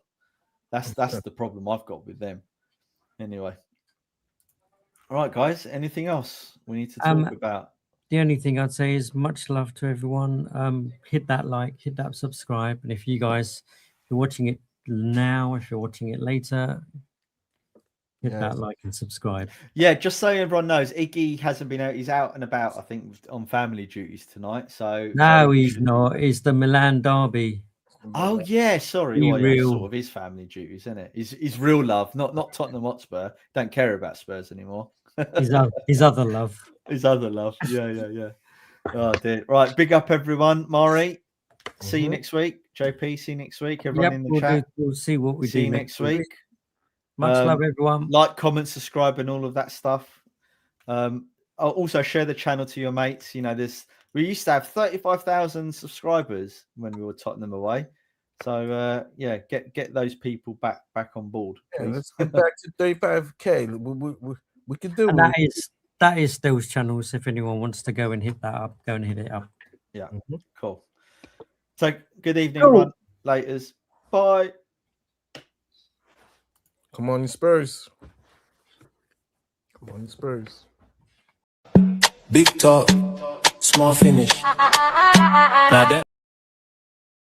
Speaker 1: That's the problem I've got with them. Anyway. All right, guys. Anything else we need to talk about?
Speaker 2: The only thing I'd say is much love to everyone. Hit that like, hit that subscribe. And if you guys, if you're watching it now, if you're watching it later, hit that like and subscribe.
Speaker 1: Yeah, just so everyone knows, Iggy hasn't been out. He's out and about, I think, on family duties tonight. So
Speaker 2: no, he's not. It's the Milan derby.
Speaker 1: Oh yeah, sorry. Well, yeah, sort of his family duties, isn't it? His real love, not Tottenham Hotspur. Don't care about Spurs anymore.
Speaker 2: His other love.
Speaker 1: His other love. Yeah. Oh dear. Right, big up everyone. Mari, see you next week. JP, see you next week. Everyone in the chat.
Speaker 2: We'll see what we
Speaker 1: see
Speaker 2: do
Speaker 1: you next week.
Speaker 2: Much love, everyone.
Speaker 1: Like, comment, subscribe, and all of that stuff. I'll also share the channel to your mates. You know, we used to have 35,000 subscribers when we were Tottenham away. So yeah, get those people back on board.
Speaker 3: Yeah, let's get back to 35K. We can do
Speaker 2: and
Speaker 3: it.
Speaker 2: That is those channels. If anyone wants to go and hit that up, go and hit it up.
Speaker 1: Yeah, cool. So good evening, everyone. Laters. Bye.
Speaker 3: Come on, Spurs. Come on, Spurs.
Speaker 4: Big talk, small finish. Now that